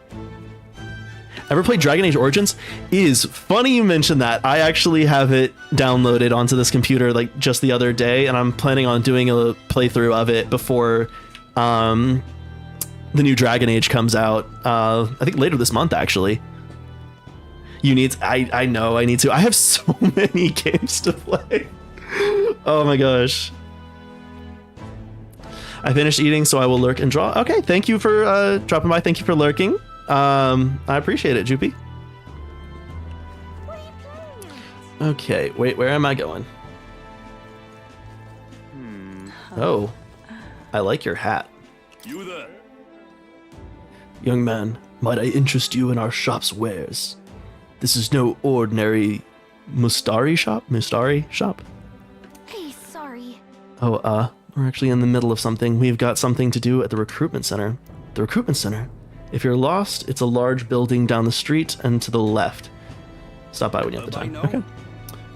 Speaker 1: Ever played Dragon Age Origins? Is funny you mentioned that. I actually have it downloaded onto this computer like just the other day, and I'm planning on doing a playthrough of it before the new Dragon Age comes out. I think later this month, actually. You need I know I need to. I have so many games to play. Oh my gosh. I finished eating, so I will lurk and draw. Okay, thank you for dropping by. Thank you for lurking. I appreciate it, Jupi. Okay, wait, where am I going? Oh, I like your hat.
Speaker 12: You there?
Speaker 1: Young man, might I interest you in our shop's wares? This is no ordinary Mustari shop?
Speaker 10: Hey, sorry.
Speaker 1: Oh, we're actually in the middle of something. We've got something to do at the recruitment center. The recruitment center? If you're lost, it's a large building down the street and to the left. Stop by when you have the time. Okay.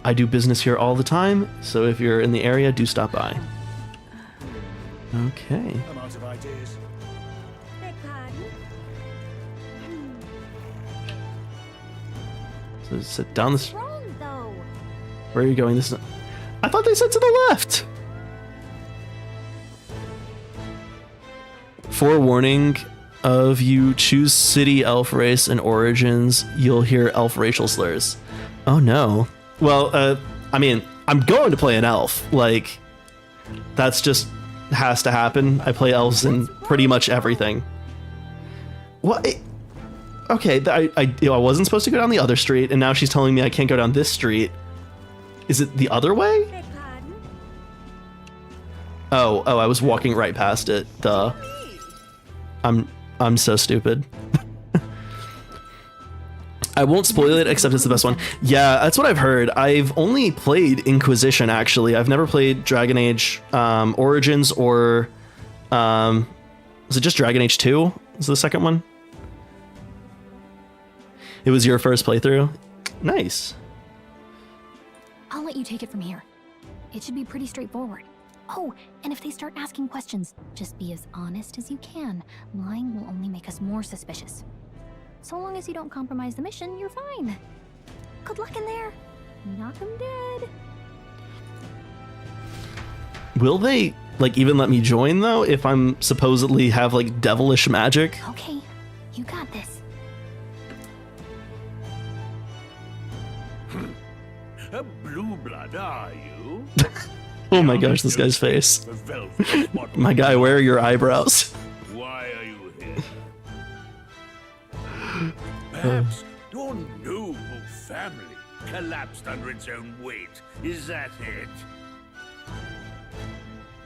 Speaker 1: I do business here all the time, so if you're in the area, do stop by. Okay.
Speaker 12: I'm out of ideas.
Speaker 1: So sit down this.
Speaker 10: Wrong, though.
Speaker 1: Where are you going? This is. I thought they said to the left. Forewarning of you choose city, elf race, and origins, you'll hear elf racial slurs. Oh no. Well, I mean, I'm going to play an elf. Like, that's just has to happen. I play elves in pretty much everything. What? Okay, I wasn't supposed to go down the other street, and now she's telling me I can't go down this street. Is it the other way? Oh, I was walking right past it. Duh. I'm so stupid. I won't spoil it, except it's the best one. Yeah, that's what I've heard. I've only played Inquisition, actually. I've never played Dragon Age Origins or... was it just Dragon Age 2? Was the second one? It was your first playthrough? Nice.
Speaker 10: I'll let you take it from here. It should be pretty straightforward. Oh, and if they start asking questions, just be as honest as you can. Lying will only make us more suspicious. So long as you don't compromise the mission, you're fine. Good luck in there. Knock 'em dead.
Speaker 1: Will they, like, even let me join, though, if I'm supposedly have, like, devilish magic?
Speaker 10: Okay, you got this.
Speaker 12: A blue blood, are you?
Speaker 1: Oh my gosh, this guy's face. My guy, where are your eyebrows?
Speaker 12: Why are you here? Perhaps your noble family collapsed under its own weight. Is that it?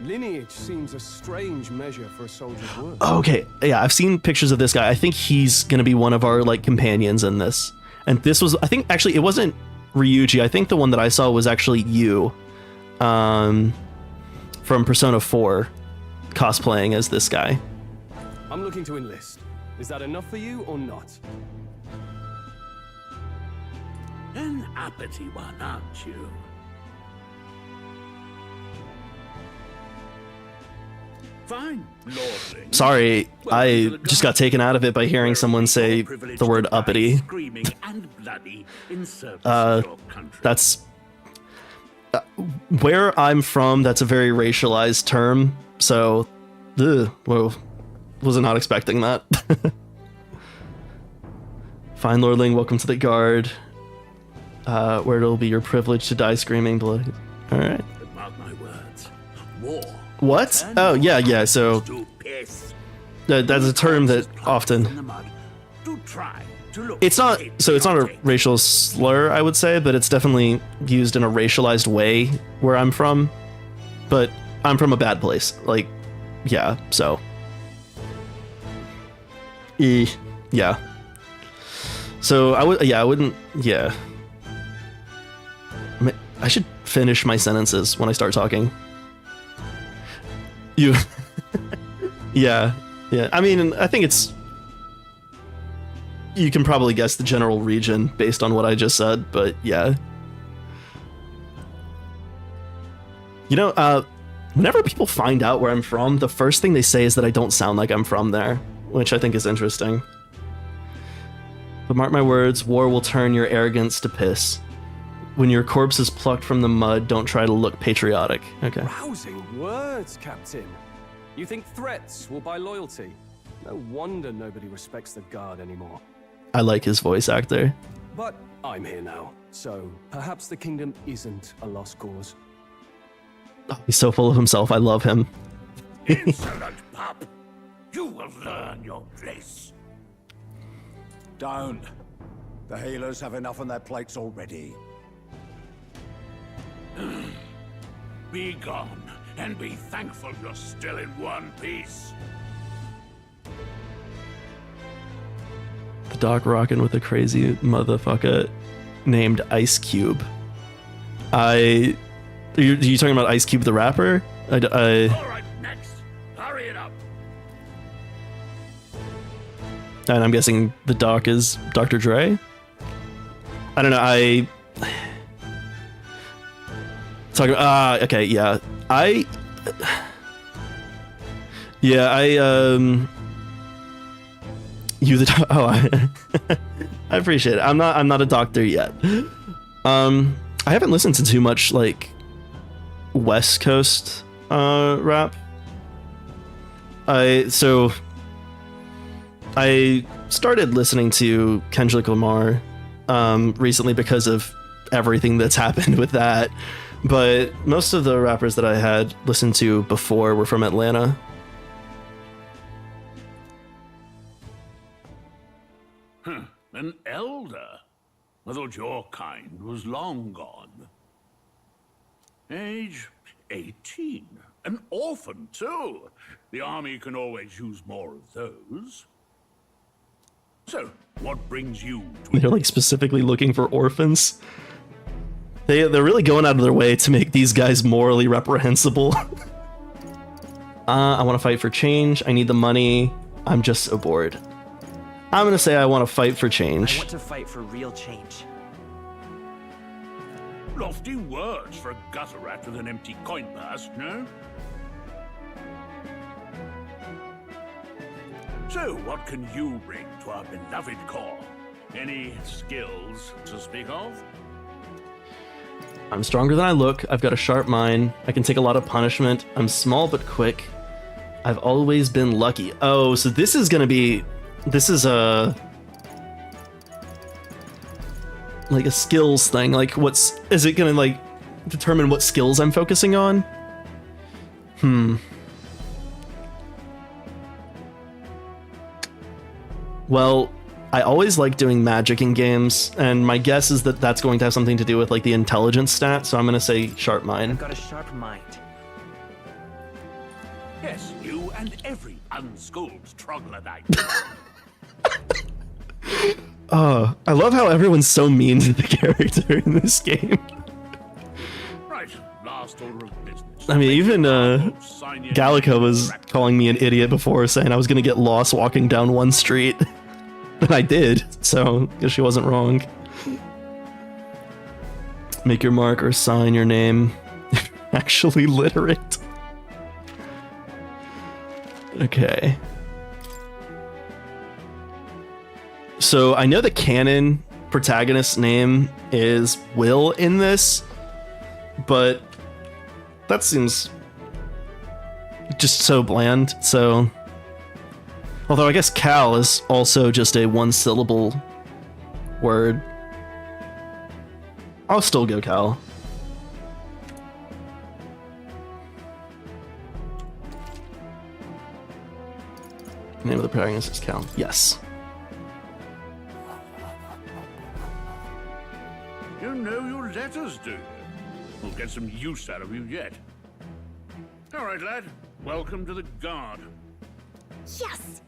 Speaker 20: Lineage seems a strange measure for a soldier's work.
Speaker 1: Okay, yeah, I've seen pictures of this guy. I think he's gonna be one of our, like, companions in this. And this was, I think, actually, it wasn't Ryuji. I think the one that I saw was actually you. From Persona 4, cosplaying as this guy.
Speaker 20: I'm looking to enlist. Is that enough for you or not?
Speaker 12: An uppity one, aren't you? Fine, lordling.
Speaker 1: Sorry, I just got taken out of it by hearing someone say the word uppity.
Speaker 12: Screaming and bloody in service of your country.
Speaker 1: That's... where I'm from, that's a very racialized term, so... whoa. Was not expecting that. Fine, lordling, welcome to the guard. Where it'll be your privilege to die screaming blood. Alright.
Speaker 12: Mark my words. War.
Speaker 1: What? Oh, yeah, so... that's a term that often... It's not a racial slur, I would say, but it's definitely used in a racialized way where I'm from. But I'm from a bad place. Like, yeah, so... yeah. So I wouldn't, yeah. I should finish my sentences when I start talking. You, yeah. I mean, I think it's, you can probably guess the general region based on what I just said, but yeah. You know, whenever people find out where I'm from, the first thing they say is that I don't sound like I'm from there, which I think is interesting. But mark my words, war will turn your arrogance to piss. When your corpse is plucked from the mud, don't try to look patriotic. Okay.
Speaker 20: Rousing words, Captain. You think threats will buy loyalty? No wonder nobody respects the guard anymore.
Speaker 1: I like his voice actor.
Speaker 20: But I'm here now, so perhaps the kingdom isn't a lost cause.
Speaker 1: Oh, he's so full of himself, I love him.
Speaker 12: Insolent pup! You will learn your place.
Speaker 6: Don't. The healers have enough on their plates already.
Speaker 12: Be gone, and be thankful you're still in one piece.
Speaker 1: The dog rocking with a crazy motherfucker named Ice Cube. Are you talking about Ice Cube the rapper?
Speaker 12: All right, next. Hurry it up.
Speaker 1: And I'm guessing the doc is Dr. Dre? I don't know, okay, yeah. I appreciate it. I'm not a doctor yet. I haven't listened to too much, like, West Coast, rap. I started listening to Kendrick Lamar, recently because of everything that's happened with that. But most of the rappers that I had listened to before were from Atlanta.
Speaker 12: An elder? I thought your kind was long gone. Age 18. An orphan, too. The army can always use more of those. So, what brings you to...
Speaker 1: They're like specifically looking for orphans. They're really going out of their way to make these guys morally reprehensible. I want to fight for change. I need the money. I'm just so bored. I'm gonna say I want to fight for change.
Speaker 13: I want to fight for real change.
Speaker 12: Lofty words for a gutter rat with an empty coin purse, no? So, what can you bring to our beloved corps? Any skills to speak of?
Speaker 1: I'm stronger than I look. I've got a sharp mind. I can take a lot of punishment. I'm small but quick. I've always been lucky. Oh, so this is gonna be... This is a... like a skills thing. Like, what's... Is it gonna, like, determine what skills I'm focusing on? Well, I always like doing magic in games, and my guess is that that's going to have something to do with, like, the intelligence stat, so I'm gonna say sharp mind.
Speaker 13: I've got a sharp mind.
Speaker 12: Yes, you and every unschooled troglodyte.
Speaker 1: I love how everyone's so mean to the character in this game.
Speaker 12: Right, last order of business.
Speaker 1: I mean, even Gallico was calling me an idiot before, saying I was gonna get lost walking down one street. And I did, so I guess she wasn't wrong. Make your mark or sign your name. Actually literate. Okay. So I know the canon protagonist's name is Will in this, but that seems just so bland, so... Although I guess Cal is also just a one-syllable word. I'll still go Cal. Name of the protagonist is Cal. Yes.
Speaker 12: You know your letters, do you? We'll get some use out of you yet. All right, lad. Welcome to the Guard.
Speaker 10: Yes!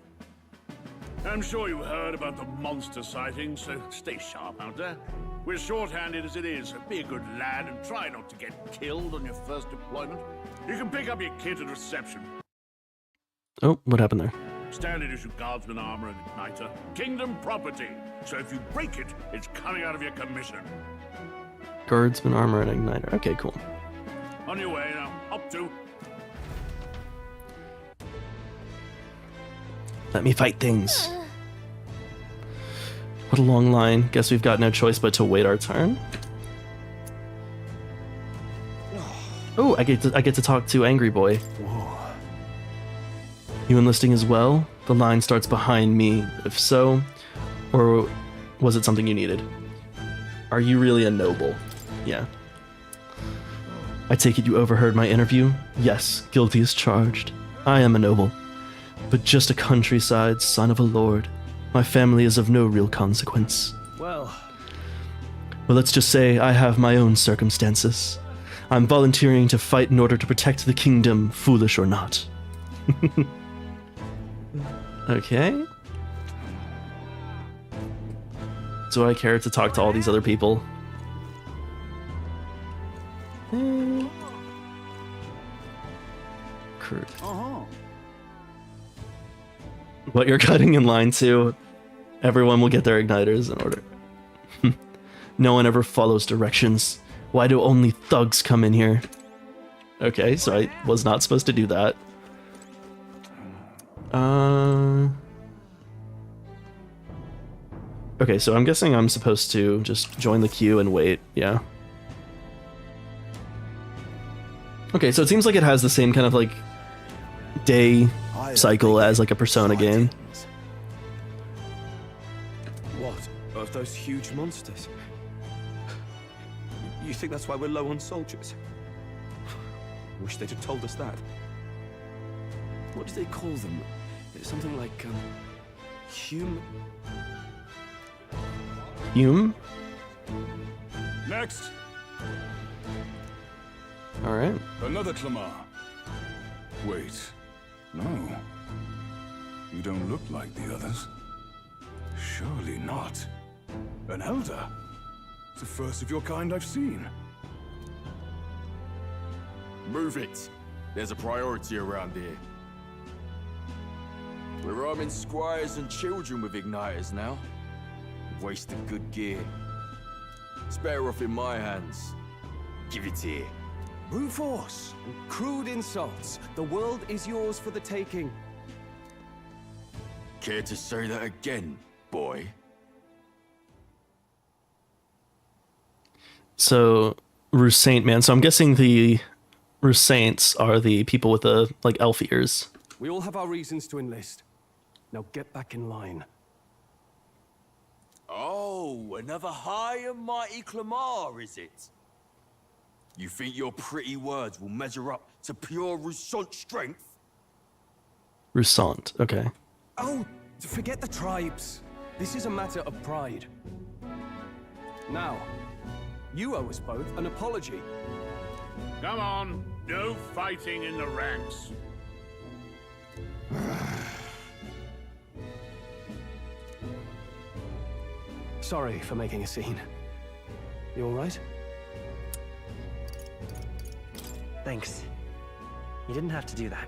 Speaker 12: I'm sure you heard about the monster sightings, so stay sharp out there. We're short-handed as it is, so be a good lad and try not to get killed on your first deployment. You can pick up your kit at reception.
Speaker 1: Oh, what happened there?
Speaker 12: Standard issue guardsman armor and igniter. Kingdom property. So if you break it, it's coming out of your commission.
Speaker 1: Guardsman armor and igniter. Okay, cool.
Speaker 12: On your way now. Up to.
Speaker 1: Let me fight things. What a long line. Guess we've got no choice but to wait our turn. Oh, I get to talk to Angry Boy. You enlisting as well? The line starts behind me. If so, or was it something you needed? Are you really a noble? Yeah. I take it you overheard my interview? Yes, guilty as charged. I am a noble, but just a countryside son of a lord. My family is of no real consequence.
Speaker 13: Well,
Speaker 1: let's just say I have my own circumstances. I'm volunteering to fight in order to protect the kingdom, foolish or not. Okay. Do I care to talk to all these other people? Kurt. What you're cutting in line to, everyone will get their igniters in order. No one ever follows directions. Why do only thugs come in here? Okay, so I was not supposed to do that. Okay, so I'm guessing I'm supposed to just join the queue and wait, yeah. Okay, so it seems like it has the same kind of like day cycle as like a Persona game.
Speaker 20: What? Of those huge monsters? You think that's why we're low on soldiers? Wish they'd have told us that. What do they call them? It's something like, Hume?
Speaker 1: Hume?
Speaker 12: Next,
Speaker 1: All right.
Speaker 12: another Clamar. Wait, no. You don't look like the others. Surely not. An elder? It's the first of your kind I've seen.
Speaker 21: Move it. There's a priority around here. We're arming squires and children with igniters now. Wasted good gear. It's better off in my hands. Give it here.
Speaker 20: Brute force and crude insults. The world is yours for the taking.
Speaker 21: Care to say that again, boy?
Speaker 1: So, Rusaint, man. So I'm guessing the Rusaints are the people with the, like, elf ears.
Speaker 20: We all have our reasons to enlist. Now get back in line.
Speaker 21: Oh, another high and mighty Clamar, is it? You think your pretty words will measure up to pure Rusant strength?
Speaker 1: Rusant, okay.
Speaker 20: Oh, forget the tribes. This is a matter of pride. Now, you owe us both an apology.
Speaker 12: Come on, no fighting in the ranks.
Speaker 20: Sorry for making a scene. You all right?
Speaker 13: Thanks. You didn't have to do that.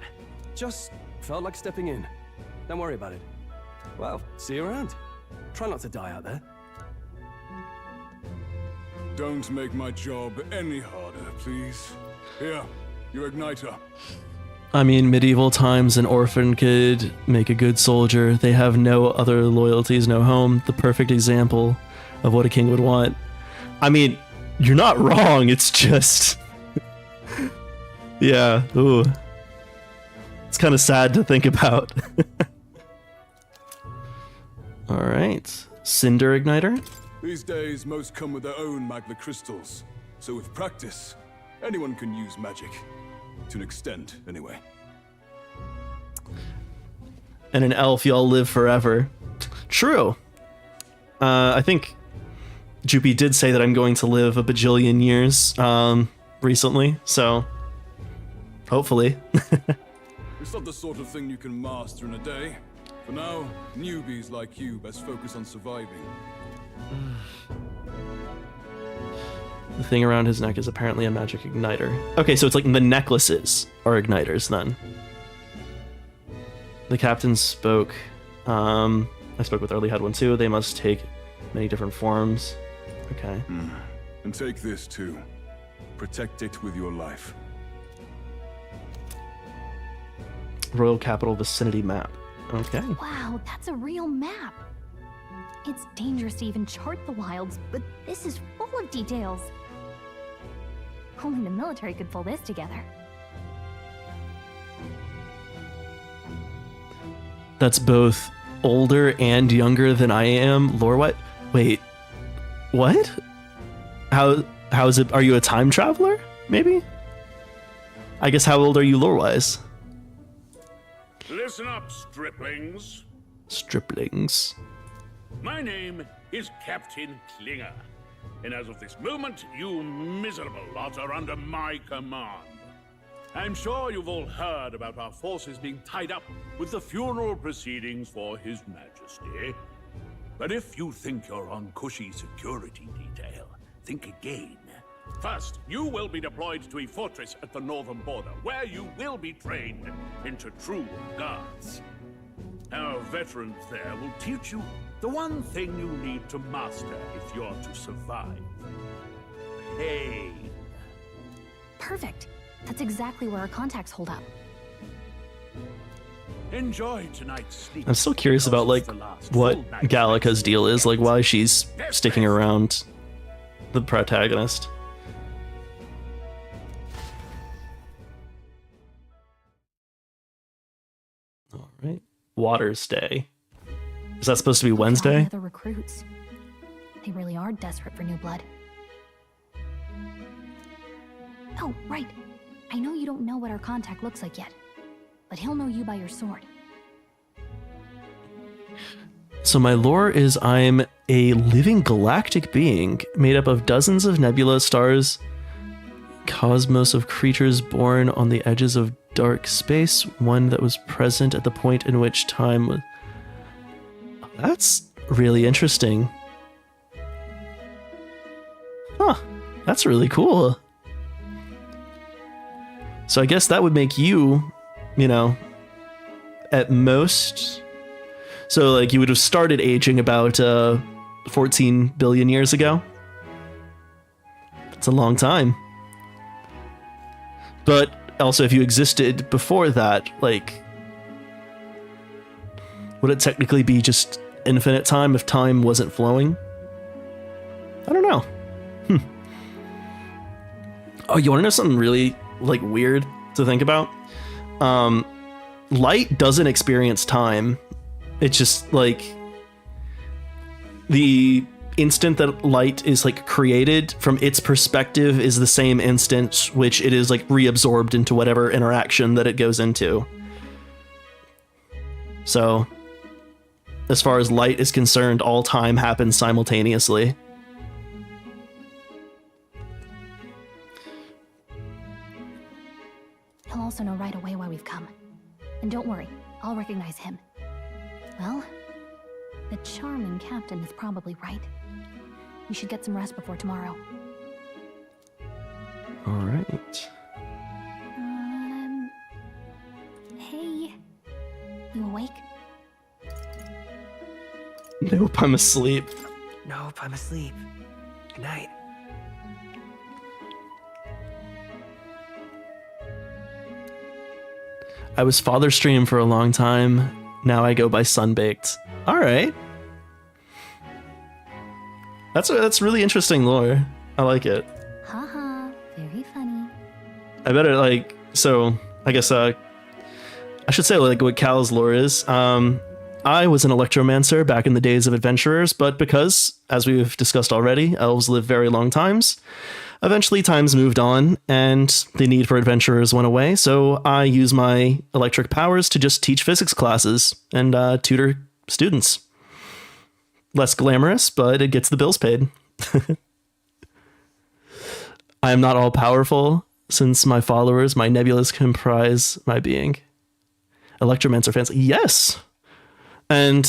Speaker 20: Just felt like stepping in. Don't worry about it. Well, see you around. Try not to die out there.
Speaker 12: Don't make my job any harder, please. Here, your igniter.
Speaker 1: I mean, medieval times, an orphan could make a good soldier. They have no other loyalties, no home. The perfect example of what a king would want. I mean, you're not wrong. It's just... yeah, ooh. It's kind of sad to think about. Alright. Cinder Igniter?
Speaker 12: These days, most come with their own magna crystals. So with practice, anyone can use magic. To an extent, anyway.
Speaker 1: And an elf, y'all live forever. True. I think Jupi did say that I'm going to live a bajillion years recently, so hopefully.
Speaker 12: It's not the sort of thing you can master in a day. For now, newbies like you best focus on surviving.
Speaker 1: The thing around his neck is apparently a magic igniter. Okay, so it's like the necklaces are igniters then. The captain spoke. I spoke with Early Had one too. They must take many different forms. Okay.
Speaker 12: And take this too. Protect it with your life.
Speaker 1: Royal Capital Vicinity Map. Okay.
Speaker 10: Wow, that's a real map. It's dangerous to even chart the wilds, but this is full of details. Only the military could pull this together.
Speaker 1: That's both older and younger than I am. Lore what? Wait. What? How is it? Are you a time traveler? Maybe? I guess how old are you lore-wise?
Speaker 12: Listen up, striplings.
Speaker 1: Striplings.
Speaker 12: My name is Captain Klinger. And as of this moment, you miserable lot are under my command. I'm sure you've all heard about our forces being tied up with the funeral proceedings for His Majesty. But if you think you're on cushy security detail, think again. First, you will be deployed to a fortress at the northern border, where you will be trained into true guards. Our veterans there will teach you the one thing you need to master if you're to survive. Pain.
Speaker 10: Perfect. That's exactly where our contacts hold up.
Speaker 12: Enjoy tonight's sleep.
Speaker 1: I'm still curious about like what Gallica's deal is, like why she's sticking around the protagonist. All right. Water's Day. Is that supposed to be Wednesday?
Speaker 10: The recruits. They really are desperate for new blood. Oh, right. I know you don't know what our contact looks like yet, but he'll know you by your sword.
Speaker 1: So my lore is I'm a living galactic being made up of dozens of nebula stars, cosmos of creatures born on the edges of dark space, one that was present at the point in which time was... That's really interesting. Huh, that's really cool. So I guess that would make you, you know, at most... So like you would have started aging about 14 billion years ago. It's a long time. But also if you existed before that, like, would it technically be just infinite time if time wasn't flowing? I don't know. Oh, you want to know something really like weird to think about? Light doesn't experience time. It's just like the instant that light is like created from its perspective is the same instant which it is like reabsorbed into whatever interaction that it goes into. So as far as light is concerned, all time happens simultaneously.
Speaker 10: He'll also know right away why we've come. And don't worry, I'll recognize him. Well, the charming captain is probably right. We should get some rest before tomorrow.
Speaker 1: All right.
Speaker 10: Hey, you awake?
Speaker 1: Nope, I'm asleep.
Speaker 13: Nope, I'm asleep. Good night.
Speaker 1: I was Father Stream for a long time. Now I go by Sunbaked. All right. That's really interesting lore. I like it.
Speaker 10: Haha, very funny.
Speaker 1: I better like, so I guess I should say like what Cal's lore is. I was an electromancer back in the days of adventurers, but because, as we've discussed already, elves live very long times, eventually times moved on and the need for adventurers went away, so I use my electric powers to just teach physics classes and tutor students. Less glamorous, but it gets the bills paid. I am not all powerful, since my followers, my nebulas comprise my being. Electromancer fans, yes! And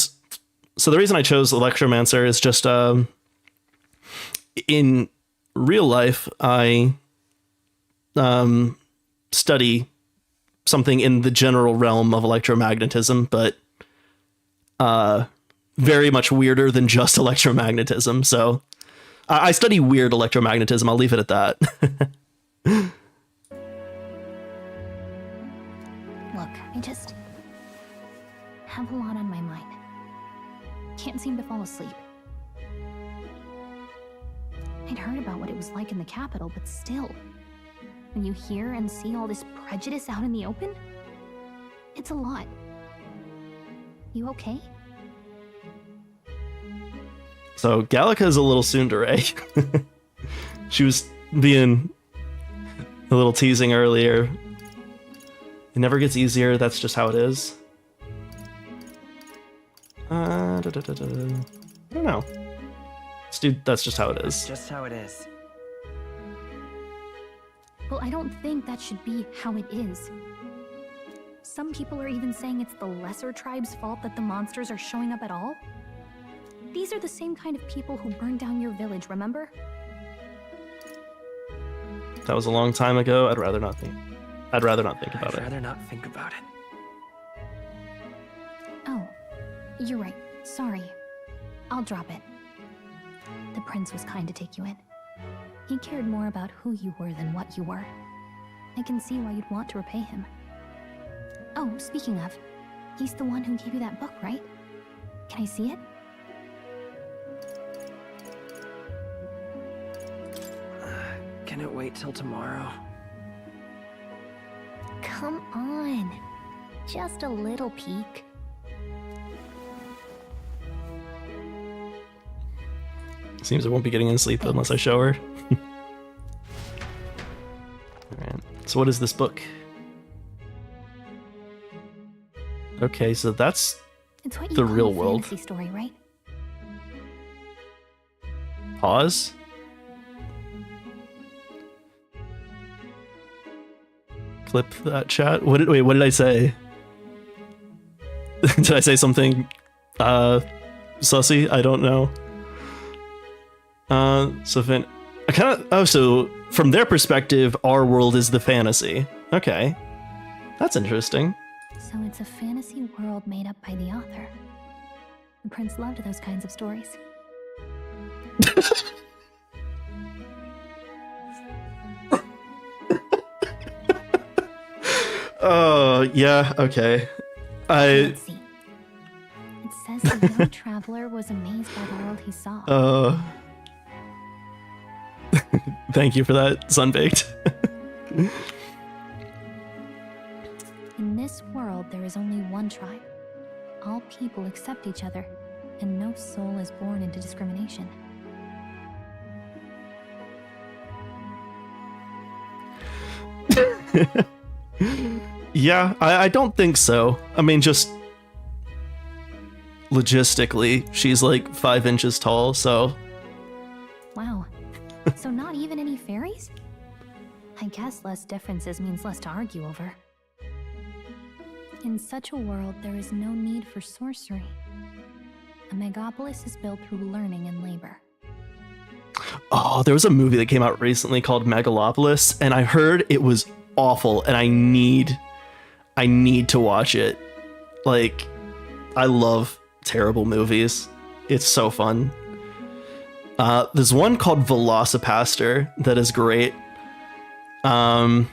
Speaker 1: so the reason I chose Electromancer is just in real life, I study something in the general realm of electromagnetism, but very much weirder than just electromagnetism. So I study weird electromagnetism. I'll leave it at that.
Speaker 10: Look, I just have a lot on my mind. Can't seem to fall asleep. I'd heard about what it was like in the capital, but still, when you hear and see all this prejudice out in the open, it's a lot. You okay?
Speaker 1: So Gallica's a little tsundere. She was being a little teasing earlier. It never gets easier, that's just how it is. I don't know. Dude, that's just how it is.
Speaker 13: Just how it is.
Speaker 10: Well, I don't think that should be how it is. Some people are even saying it's the lesser tribe's fault that the monsters are showing up at all. These are the same kind of people who burned down your village, remember?
Speaker 1: That was a long time ago. I'd rather not think about it.
Speaker 13: I'd rather not think about it.
Speaker 10: Oh, you're right. Sorry. I'll drop it. The prince was kind to take you in. He cared more about who you were than what you were. I can see why you'd want to repay him. Oh, speaking of, he's the one who gave you that book, right? Can I see it?
Speaker 13: Can it wait till tomorrow?
Speaker 10: Come on. Just a little peek.
Speaker 1: Seems I won't be getting any sleep unless I show her. Alright, so what is this book? Okay, so that's
Speaker 10: It's what you
Speaker 1: the
Speaker 10: call
Speaker 1: real
Speaker 10: a
Speaker 1: world.
Speaker 10: fantasy story, right?
Speaker 1: Pause. Clip that chat. What did I say? Did I say something sussy? I don't know. So from their perspective, our world is the fantasy. Okay. That's interesting.
Speaker 10: So it's a fantasy world made up by the author. The prince loved those kinds of stories.
Speaker 1: Oh, yeah, okay.
Speaker 10: Let's see. It says the young traveler was amazed by the world he saw.
Speaker 1: Thank you for that, Sunbaked.
Speaker 10: In this world, there is only one tribe. All people accept each other, and no soul is born into discrimination.
Speaker 1: Yeah, I don't think so. I mean, just logistically, she's like 5 inches tall, so...
Speaker 10: Wow. So not even any fairies? I guess less differences means less to argue over. In such a world, there is no need for sorcery. A megapolis is built through learning and labor.
Speaker 1: Oh, there was a movie that came out recently called Megalopolis, and I heard it was awful, and I need to watch it. Like, I love terrible movies. It's so fun. There's one called Velocipaster that is great. Kung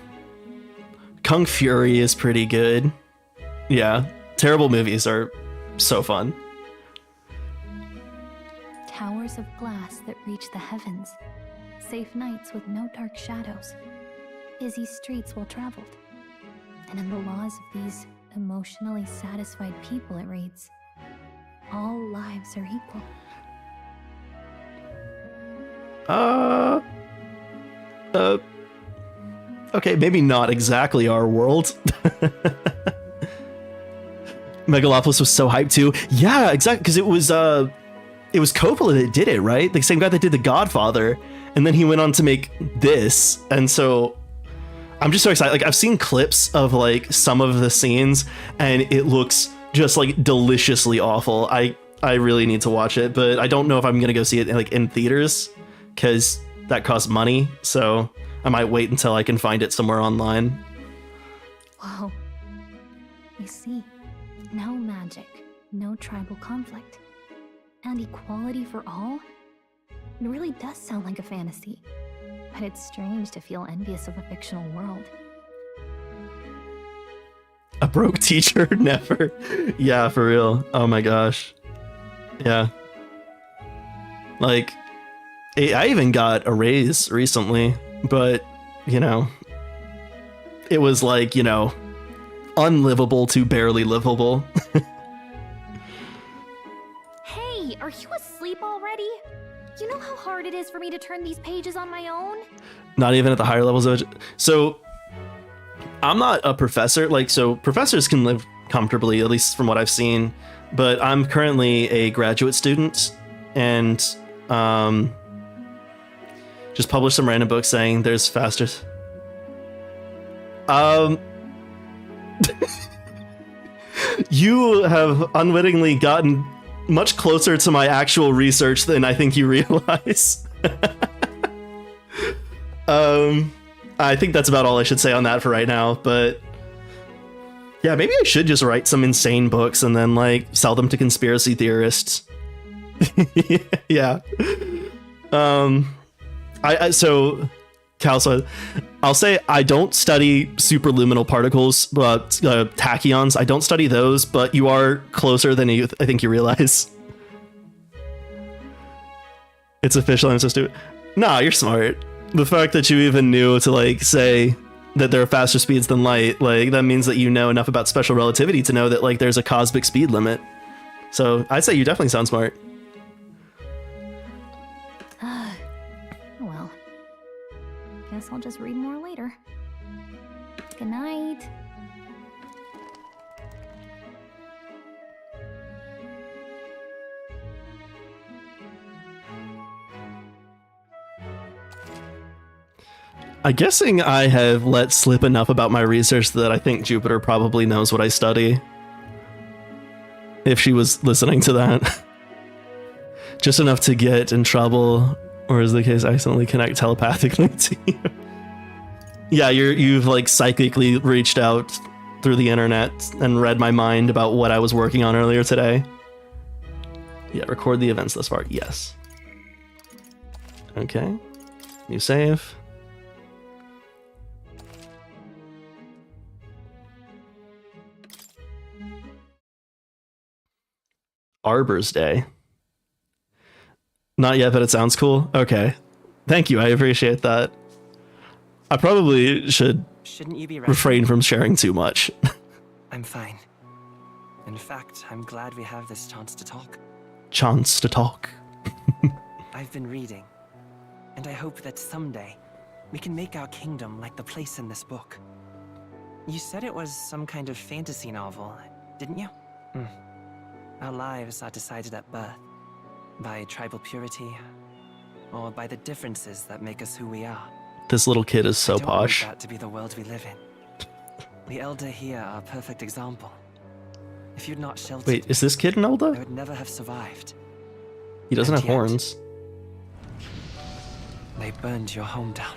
Speaker 1: Fury is pretty good. Yeah, terrible movies are so fun.
Speaker 10: Towers of glass that reach the heavens. Safe nights with no dark shadows. Busy streets well traveled. And in the laws of these emotionally satisfied people, it reads, all lives are equal.
Speaker 1: Okay, maybe not exactly our world. Megalopolis was so hyped too. Yeah, exactly, because it was Coppola that did it, right? The same guy that did The Godfather, and then he went on to make this, and so I'm just so excited. Like, I've seen clips of like some of the scenes, and it looks just like deliciously awful. I really need to watch it, but I don't know if I'm gonna go see it in theaters, because that costs money. So I might wait until I can find it somewhere online.
Speaker 10: Whoa. You see, no magic, no tribal conflict, and equality for all? It really does sound like a fantasy, but it's strange to feel envious of a fictional world.
Speaker 1: A broke teacher? Never. Yeah, for real. Oh my gosh. Yeah. Like, I even got a raise recently, but, you know, it was like, you know, unlivable to barely livable.
Speaker 10: Hey, are you asleep already? You know how hard it is for me to turn these pages on my own?
Speaker 1: Not even at the higher levels of it. So, I'm not a professor. Like, so professors can live comfortably, at least from what I've seen, but I'm currently a graduate student, and just published some random book saying there's faster. You have unwittingly gotten much closer to my actual research than I think you realize. I think that's about all I should say on that for right now, but yeah, maybe I should just write some insane books and then like sell them to conspiracy theorists. Yeah. So Cal, so I'll say I don't study superluminal particles, but tachyons. I don't study those, but you are closer than I think you realize. It's official. I'm so stupid. Nah, you're smart. The fact that you even knew to like say that there are faster speeds than light, like that means that you know enough about special relativity to know that like there's a cosmic speed limit. So I'd say you definitely sound smart.
Speaker 10: Well, guess I'll just read more later. Good night.
Speaker 1: I'm guessing I have let slip enough about my research that I think Jupiter probably knows what I study. If she was listening to that. Just enough to get in trouble, or as the case, accidentally connect telepathically to you. Yeah, you've like psychically reached out through the internet and read my mind about what I was working on earlier today. Yeah, record the events thus far. Yes. Okay. New save. Arbor's Day. Not yet, but it sounds cool. Okay. Thank you. I appreciate that. I probably should
Speaker 13: Shouldn't you be
Speaker 1: refrain from sharing too much.
Speaker 13: I'm fine. In fact, I'm glad we have this chance to talk.
Speaker 1: Chance to talk.
Speaker 13: I've been reading, and I hope that someday we can make our kingdom like the place in this book. You said it was some kind of fantasy novel, didn't you? Our lives are decided at birth, by tribal purity, or by the differences that make us who we are.
Speaker 1: This little kid is so
Speaker 13: I don't
Speaker 1: posh.
Speaker 13: want that to be the world we live in. The Elder here are a perfect example. If you'd not sheltered
Speaker 1: Wait, is this kid an
Speaker 13: I
Speaker 1: Elder?
Speaker 13: would never have survived.
Speaker 1: He doesn't
Speaker 13: And
Speaker 1: have
Speaker 13: yet,
Speaker 1: horns.
Speaker 13: They burned your home down.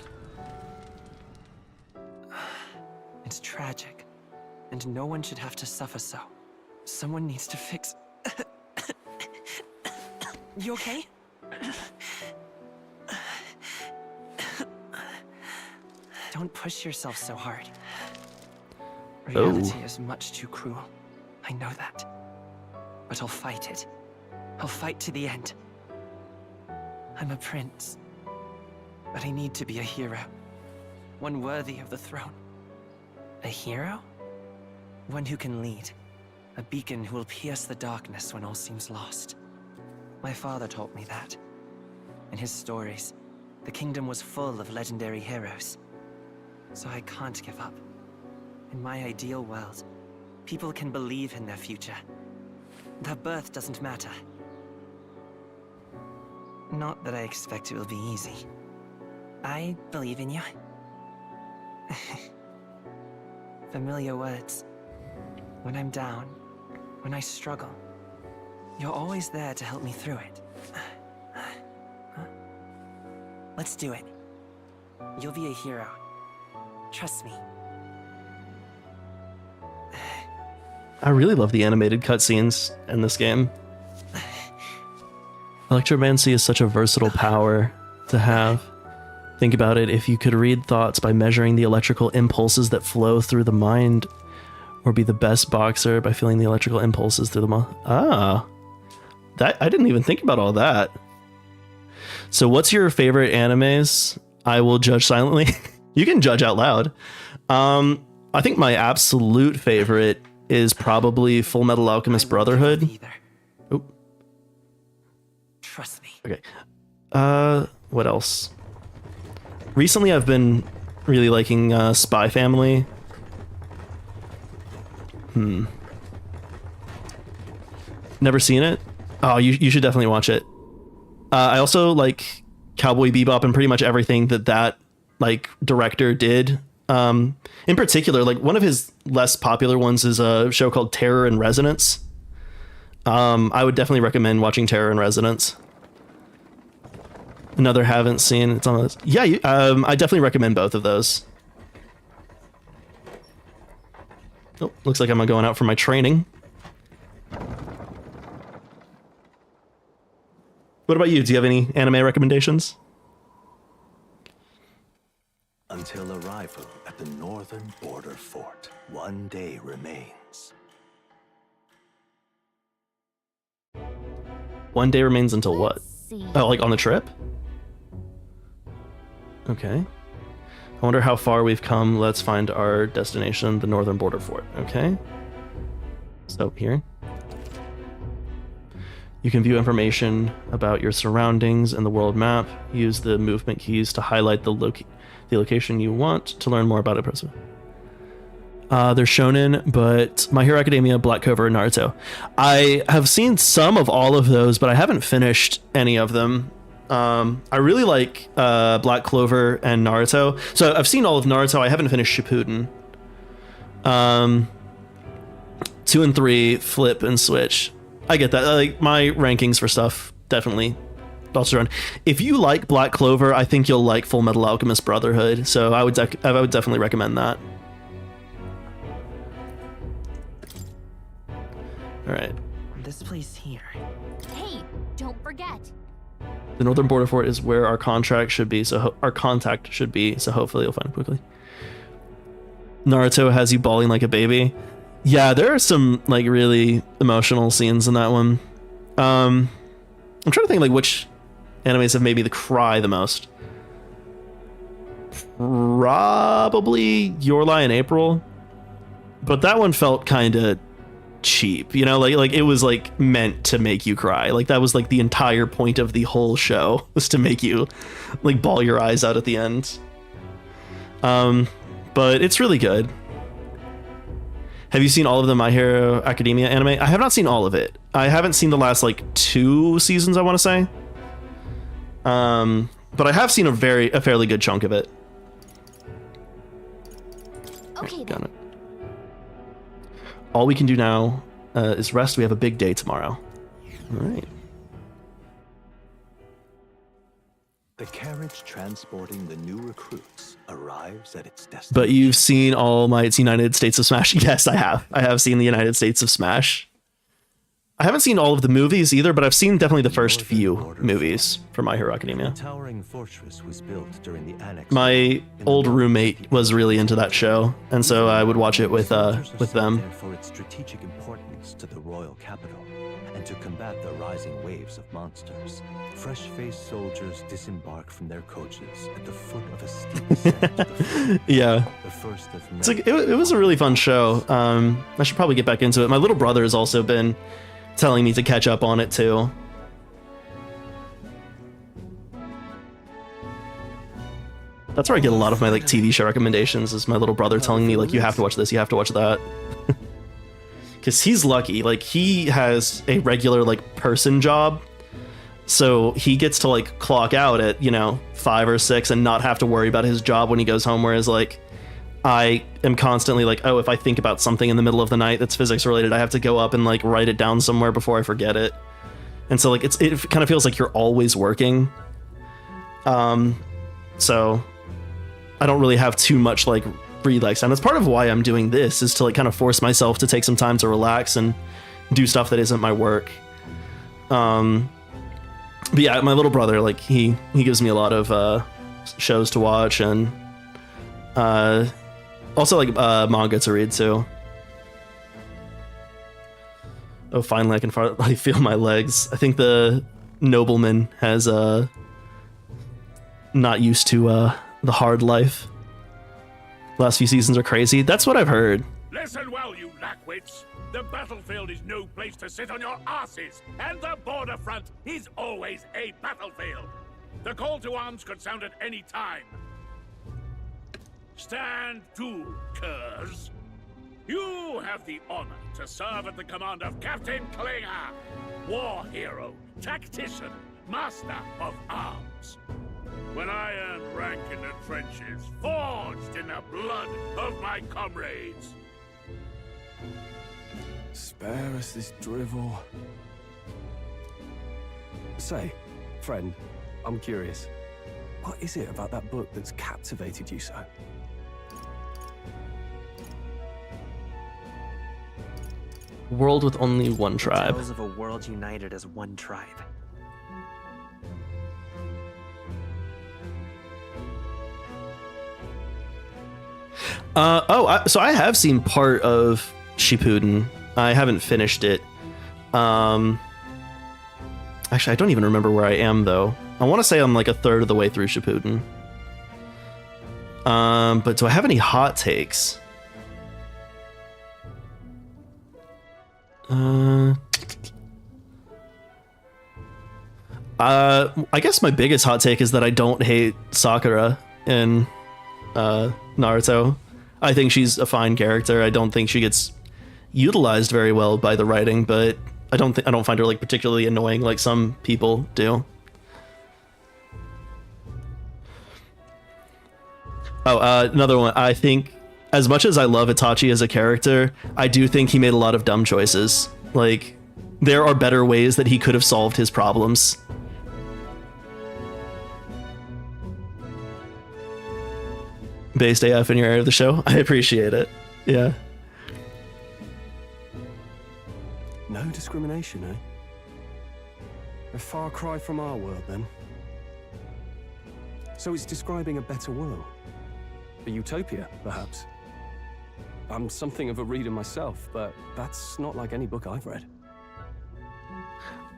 Speaker 13: It's tragic, and no one should have to suffer so. Someone needs to fix... You okay? Don't push yourself so hard. Reality is much too cruel. I know that. But I'll fight it. I'll fight to the end. I'm a prince. But I need to be a hero. One worthy of the throne. A hero? One who can lead. A beacon who will pierce the darkness when all seems lost. My father taught me that. In his stories, the kingdom was full of legendary heroes. So I can't give up. In my ideal world, people can believe in their future. Their birth doesn't matter. Not that I expect it will be easy. I believe in you. Familiar words. When I'm down, when I struggle, you're always there to help me through it. Let's do it. You'll be a hero. Trust me.
Speaker 1: I really love the animated cutscenes in this game. Electromancy is such a versatile power to have. Think about it, if you could read thoughts by measuring the electrical impulses that flow through the mind, or be the best boxer by feeling the electrical impulses through the mind. That I didn't even think about all that. So what's your favorite animes? I will judge silently. You can judge out loud. I think my absolute favorite is probably Full Metal Alchemist Brotherhood. Oop.
Speaker 13: Trust me.
Speaker 1: Okay. What else? Recently I've been really liking Spy Family. Never seen it? Oh, you should definitely watch it. I also like Cowboy Bebop and pretty much everything that like director did. In particular, like one of his less popular ones is a show called Terror in Resonance. I would definitely recommend watching Terror in Resonance. Another haven't seen. It's on this. Yeah, I definitely recommend both of those. Oh, looks like I'm going out for my training. What about you? Do you have any anime recommendations?
Speaker 9: Until arrival at the northern border fort, one day remains.
Speaker 1: One day remains until what? Oh, like on the trip? Okay. I wonder how far we've come. Let's find our destination, the northern border fort. Okay. So here. You can view information about your surroundings and the world map. Use the movement keys to highlight the location you want to learn more about it. They're shonen, but My Hero Academia, Black Clover, and Naruto. I have seen some of all of those, but I haven't finished any of them. I really like Black Clover and Naruto. So I've seen all of Naruto. I haven't finished Shippuden. 2 and 3 flip and switch. I get that. Like, my rankings for stuff definitely also run. If you like Black Clover, I think you'll like Full Metal Alchemist Brotherhood. So I would definitely recommend that. All right.
Speaker 13: This place here.
Speaker 10: Hey, don't forget.
Speaker 1: The northern border fort is where our contract should be. So our contact should be. So hopefully you'll find it quickly. Naruto has you bawling like a baby. Yeah, there are some like really emotional scenes in that one. I'm trying to think like which animes have made me cry the most. Probably Your Lie in April, but that one felt kind of cheap, you know, like it was like meant to make you cry. Like that was like the entire point of the whole show, was to make you like bawl your eyes out at the end. But it's really good. Have you seen all of the My Hero Academia anime? I have not seen all of it. I haven't seen the last like 2 seasons, I want to say. But I have seen a fairly good chunk of it.
Speaker 10: Okay,
Speaker 1: got it. All we can do now is rest. We have a big day tomorrow. All right.
Speaker 9: The carriage transporting the new recruits arrives at its destination.
Speaker 1: But you've seen All Might's United States of Smash? Yes, I have. I have seen the United States of Smash. I haven't seen all of the movies either, but I've seen definitely the first few movies for My Hero Academia.
Speaker 9: The towering fortress was built during the annex.
Speaker 1: My old roommate was really into that show, and so I would watch it with them.
Speaker 9: For its strategic importance to the royal capital and to combat the rising waves of monsters, fresh-faced soldiers disembark from their coaches at the foot of a steep ascent to the fort.
Speaker 1: Yeah.
Speaker 9: The first of
Speaker 1: It's like, it was a really fun show. I should probably get back into it. My little brother has also been telling me to catch up on it too. That's where I get a lot of my like TV show recommendations, is my little brother telling me like, you have to watch this, you have to watch that. Because he's lucky, like he has a regular like person job, so he gets to like clock out at, you know, 5 or 6 and not have to worry about his job when he goes home, whereas like I am constantly like, oh, if I think about something in the middle of the night that's physics related, I have to go up and like write it down somewhere before I forget it. And so like it kind of feels like you're always working. So I don't really have too much like relax time. That's part of why I'm doing this, is to like kind of force myself to take some time to relax and do stuff that isn't my work. But yeah, my little brother, like he gives me a lot of shows to watch, and also like manga to read too. Oh, finally I can finally feel my legs. I think the nobleman has not used to the hard life. Last few seasons are crazy. That's what I've heard.
Speaker 12: Listen well, you lackwits. The battlefield is no place to sit on your asses, and the border front is always a battlefield. The call to arms could sound at any time. Stand to, curs. You have the honor to serve at the command of Captain Klinger, war hero, tactician, master of arms. When I earned rank in the trenches, forged in the blood of my comrades.
Speaker 20: Spare us this drivel. Say, friend, I'm curious. What is it about that book that's captivated you so?
Speaker 1: World with only one tribe.
Speaker 13: Tales of a world united as one tribe.
Speaker 1: So I have seen part of Shippuden. I haven't finished it. Actually, I don't even remember where I am though. I want to say I'm like a third of the way through Shippuden. But do I have any hot takes? I guess my biggest hot take is that I don't hate Sakura in Naruto. I think she's a fine character. I don't think she gets utilized very well by the writing, but I don't find her like particularly annoying like some people do. Oh, another one. I think as much as I love Itachi as a character, I do think he made a lot of dumb choices. Like, there are better ways that he could have solved his problems. Based AF in your area of the show. I appreciate it. Yeah.
Speaker 20: No discrimination, eh? A far cry from our world, then. So it's describing a better world. A utopia, perhaps. I'm something of a reader myself, but that's not like any book I've read.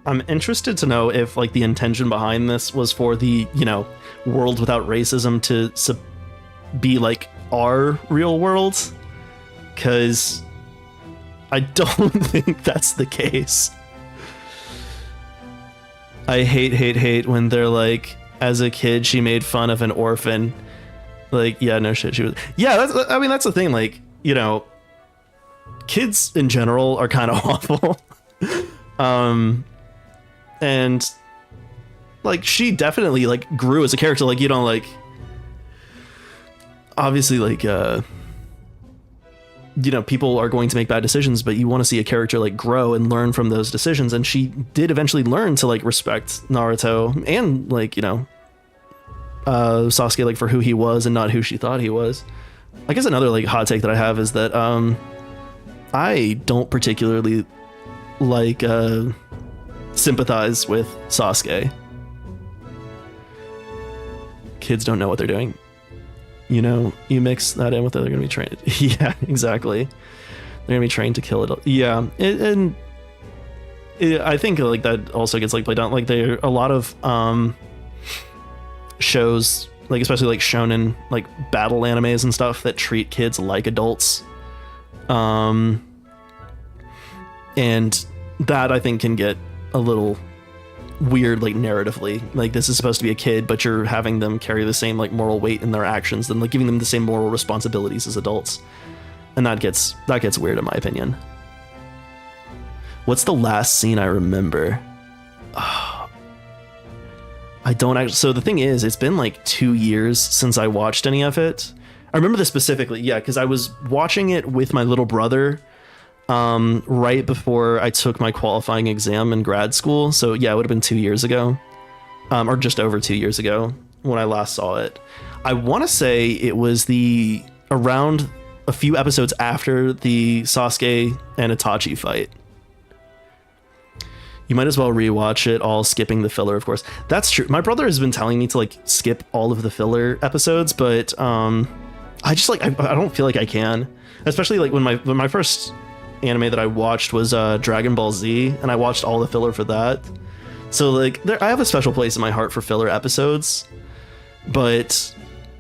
Speaker 1: I'm interested to know if like the intention behind this was for the, you know, world without racism to be like our real world, because I don't think that's the case. I hate when they're like, as a kid she made fun of an orphan. Like, yeah, no shit, she was. Yeah, I mean, that's the thing. Like, you know, kids in general are kind of awful. And like, she definitely like grew as a character. Like, you know, like, obviously, like, you know, people are going to make bad decisions, but you want to see a character like grow and learn from those decisions. And she did eventually learn to like respect Naruto and like, you know, Sasuke, like, for who he was and not who she thought he was. I guess another like hot take that I have is that I don't particularly like sympathize with Sasuke. Kids don't know what they're doing. You know, you mix that in with it, they're gonna be trained. Yeah, exactly. They're gonna be trained to kill it. Yeah, I think like that also gets like played out. Like, there are a lot of shows, like especially like shonen, like battle animes and stuff, that treat kids like adults, and that I think can get a little weird, like narratively. Like, this is supposed to be a kid, but you're having them carry the same like moral weight in their actions, and like giving them the same moral responsibilities as adults, and that gets weird in my opinion. What's the last scene I remember? I don't actually. So the thing is, it's been like 2 years since I watched any of it. I remember this specifically, yeah, because I was watching it with my little brother right before I took my qualifying exam in grad school. So yeah, it would have been 2 years ago, or just over 2 years ago when I last saw it. I want to say it was around a few episodes after the Sasuke and Itachi fight. You might as well rewatch it, all skipping the filler, of course. That's true. My brother has been telling me to like skip all of the filler episodes, but I just like I don't feel like I can. Especially like when my first anime that I watched was Dragon Ball Z, and I watched all the filler for that. So like I have a special place in my heart for filler episodes, but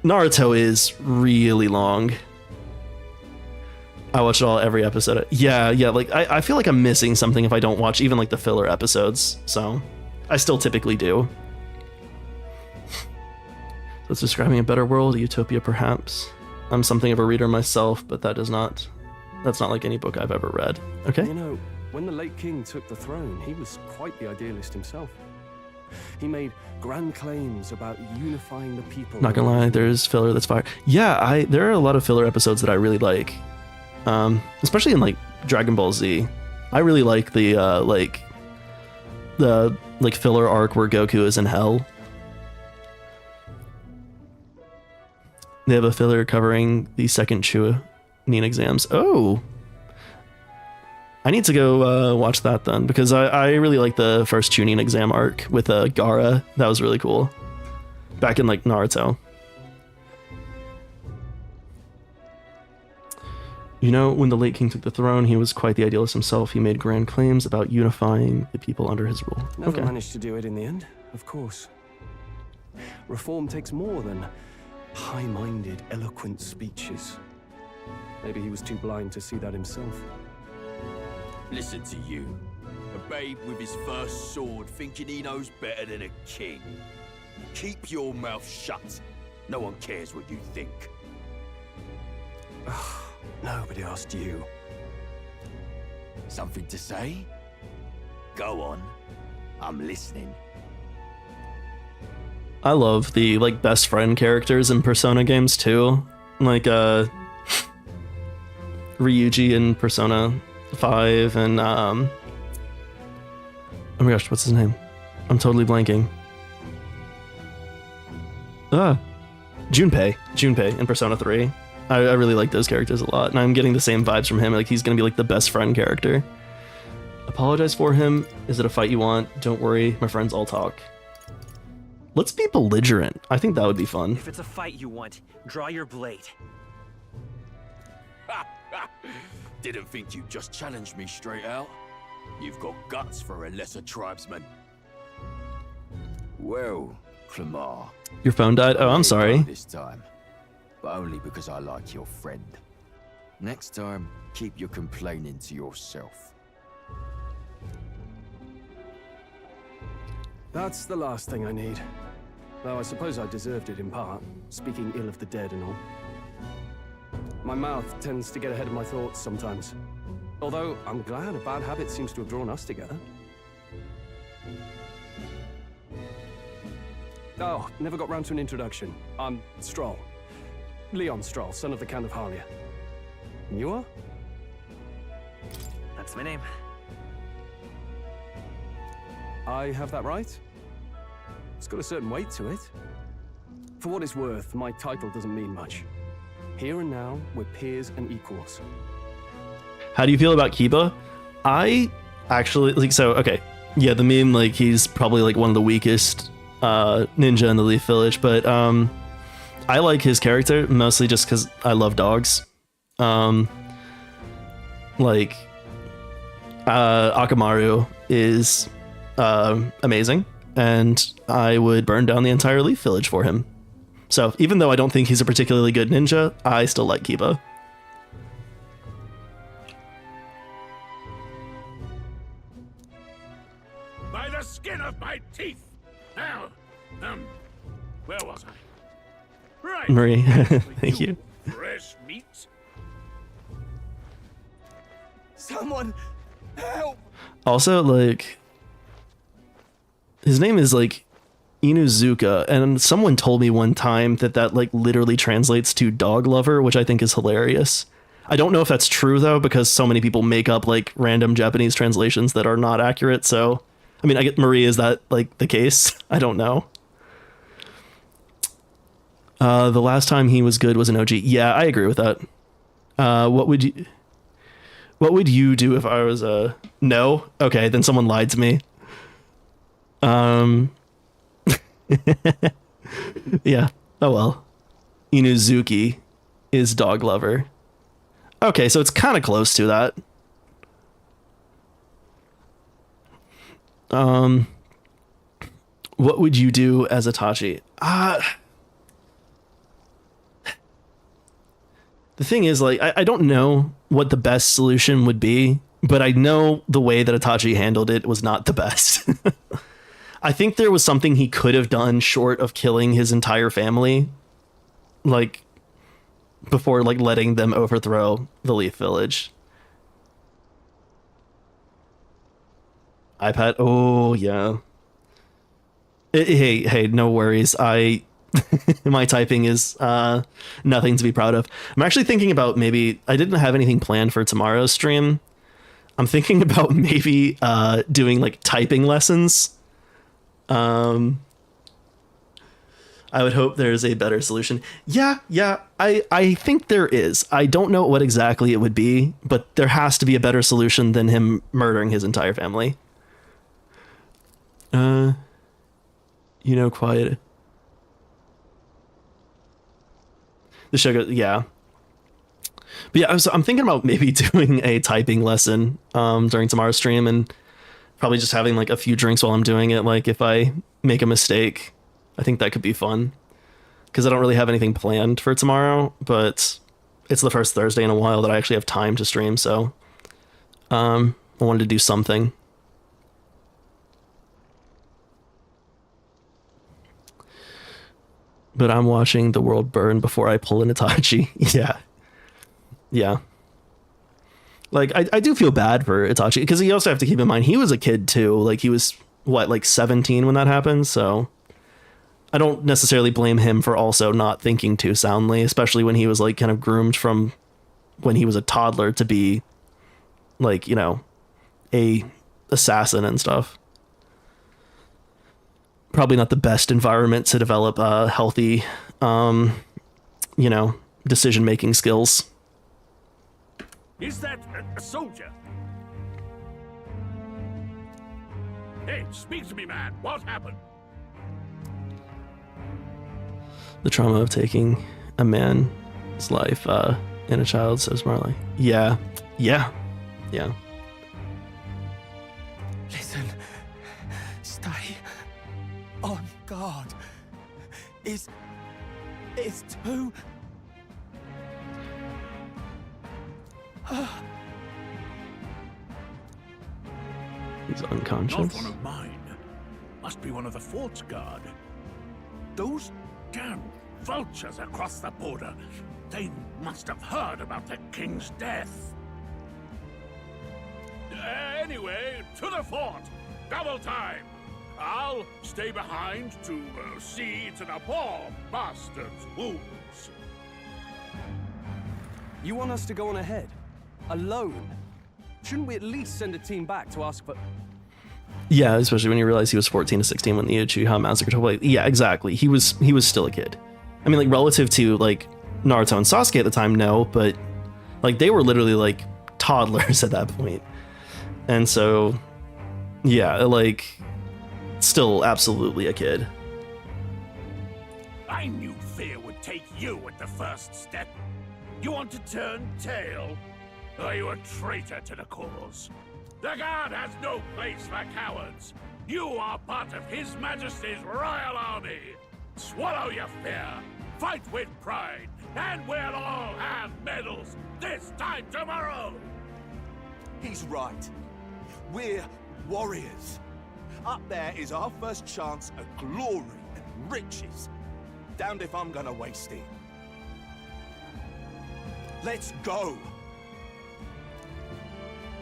Speaker 1: Naruto is really long. I watched every episode. Yeah, like I feel like I'm missing something if I don't watch even like the filler episodes. So I still typically do. So it's describing a better world, a utopia perhaps. I'm something of a reader myself, but that's not like any book I've ever read. Okay.
Speaker 20: You know, when the late king took the throne, he was quite the idealist himself. He made grand claims about unifying the people.
Speaker 1: Not gonna lie, there's filler that's fire. Yeah, there are a lot of filler episodes that I really like. Especially in like Dragon Ball Z. I really like the filler arc where Goku is in hell. They have a filler covering the second Chunin exams. Oh, I need to go watch that then, because I really like the first Chunin exam arc with Gaara. That was really cool. Back in like Naruto. You know, when the late king took the throne, he was quite the idealist himself. He made grand claims about unifying the people under his rule.
Speaker 20: Never managed to do it in the end, of course. Reform takes more than high-minded, eloquent speeches. Maybe he was too blind to see that himself.
Speaker 21: Listen to you. A babe with his first sword thinking he knows better than a king. Keep your mouth shut. No one cares what you think.
Speaker 20: Nobody asked you.
Speaker 21: Something to say? Go on. I'm listening.
Speaker 1: I love the like best friend characters in Persona games too. Like Ryuji in Persona 5 and oh my gosh, what's his name? I'm totally blanking. Junpei in Persona 3. I really like those characters a lot, and I'm getting the same vibes from him. Like he's gonna be like the best friend character. Apologize for him. Is it a fight you want? Don't worry, my friends all talk. Let's be belligerent. I think that would be fun.
Speaker 14: If it's a fight you want, draw your blade.
Speaker 21: Didn't think you'd just challenge me straight out. You've got guts for a lesser tribesman. Well, Clemar.
Speaker 1: Your phone died? Oh, I'm sorry.
Speaker 21: This time, but only because I like your friend. Next time, keep your complaining to yourself.
Speaker 20: That's the last thing I need. Though I suppose I deserved it in part, speaking ill of the dead and all. My mouth tends to get ahead of my thoughts sometimes. Although, I'm glad a bad habit seems to have drawn us together. Oh, never got round to an introduction. I'm Stroll. Leon Stroll, son of the Count of Harlia. And you are?
Speaker 14: That's my name.
Speaker 20: I have that right? It's got a certain weight to it. For what it's worth, my title doesn't mean much. Here and now, we're peers and equals.
Speaker 1: How do you feel about Kiba? I actually like okay. Yeah, the meme like he's probably like one of the weakest ninja in the Leaf Village, but I like his character mostly just because I love dogs. Like Akamaru is amazing, and I would burn down the entire Leaf Village for him. So even though I don't think he's a particularly good ninja, I still like Kiba.
Speaker 12: By the skin of my teeth! Now, where was I? Right.
Speaker 1: Marie, thank you.
Speaker 12: Fresh meat?
Speaker 21: Someone help!
Speaker 1: Also, like, his name is like Inuzuka, and someone told me one time that like literally translates to dog lover, which I think is hilarious. I don't know if that's true though, because so many people make up like random Japanese translations that are not accurate. So, I mean, I get Marie, is that like the case? I don't know. The last time he was good was an OG. Yeah, I agree with that. What would you do if I was no? Okay, then someone lied to me. Yeah. Oh well. Inuzuki is dog lover. Okay, so it's kind of close to that. What would you do as Itachi? The thing is, like, I don't know what the best solution would be, but I know the way that Itachi handled it was not the best. I think there was something he could have done short of killing his entire family, like, before, like, letting them overthrow the Leaf Village. iPad, oh, yeah. Hey, no worries. My typing is nothing to be proud of. I'm actually thinking about maybe, I didn't have anything planned for tomorrow's stream. I'm thinking about maybe doing like typing lessons. I would hope there's a better solution. Yeah, I think there is. I don't know what exactly it would be, but there has to be a better solution than him murdering his entire family. Quiet. The sugar, yeah. But yeah, I'm thinking about maybe doing a typing lesson during tomorrow's stream, and probably just having like a few drinks while I'm doing it. Like if I make a mistake, I think that could be fun. Because I don't really have anything planned for tomorrow, but it's the first Thursday in a while that I actually have time to stream, so I wanted to do something. But I'm watching the world burn before I pull an Itachi. Yeah. Yeah. Like, I do feel bad for Itachi, because you also have to keep in mind he was a kid too. Like, he was, what, like 17 when that happened? So I don't necessarily blame him for also not thinking too soundly, especially when he was like kind of groomed from when he was a toddler to be like, you know, a assassin and stuff. Probably not the best environment to develop healthy, you know, decision-making skills.
Speaker 12: Is that a soldier? Hey, speak to me, man. What happened?
Speaker 1: The trauma of taking a man's life in a child, says Marley. Yeah. Yeah. Yeah.
Speaker 11: Listen. Stay on guard. It's too...
Speaker 1: He's unconscious.
Speaker 12: Not one of mine. Must be one of the fort's guard. Those damn vultures across the border. They must have heard about the king's death. Anyway, to the fort. Double time. I'll stay behind to see to the poor bastard's wounds.
Speaker 20: You want us to go on ahead? Alone? Shouldn't we at least send a team back to ask for...
Speaker 1: Yeah, especially when you realize he was 14 to 16 when the Uchiha massacre took place. Yeah, exactly. He was still a kid. I mean, like, relative to like Naruto and Sasuke at the time, no, but like they were literally like toddlers at that point. And so, yeah, like, still absolutely a kid.
Speaker 12: I knew fear would take you at the first step. You want to turn tail? Are you a traitor to the cause? The guard has no place for cowards. You are part of His Majesty's royal army. Swallow your fear, fight with pride, and we'll all have medals this time tomorrow.
Speaker 7: He's right. We're warriors. Up there is our first chance at glory and riches. Damned if I'm gonna waste it. Let's go.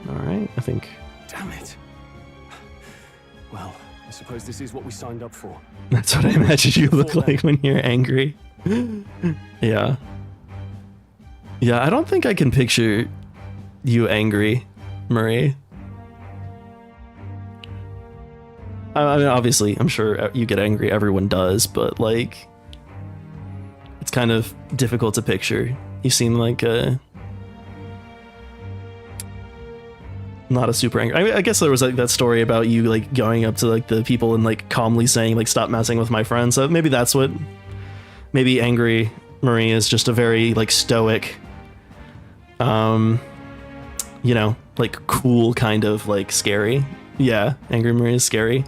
Speaker 1: All right, I think.
Speaker 20: Damn it. Well, I suppose this is what we signed up for.
Speaker 1: That's what I imagine you look like when you're angry. Yeah. Yeah, I don't think I can picture you angry, Marie. I mean, obviously, I'm sure you get angry. Everyone does, but like, it's kind of difficult to picture. You seem like not a super angry. I guess there was like that story about you like going up to like the people and like calmly saying like stop messing with my friends. So maybe that's what. Maybe angry Marie is just a very like stoic, you know, like cool kind of like scary. Yeah, angry Marie is scary.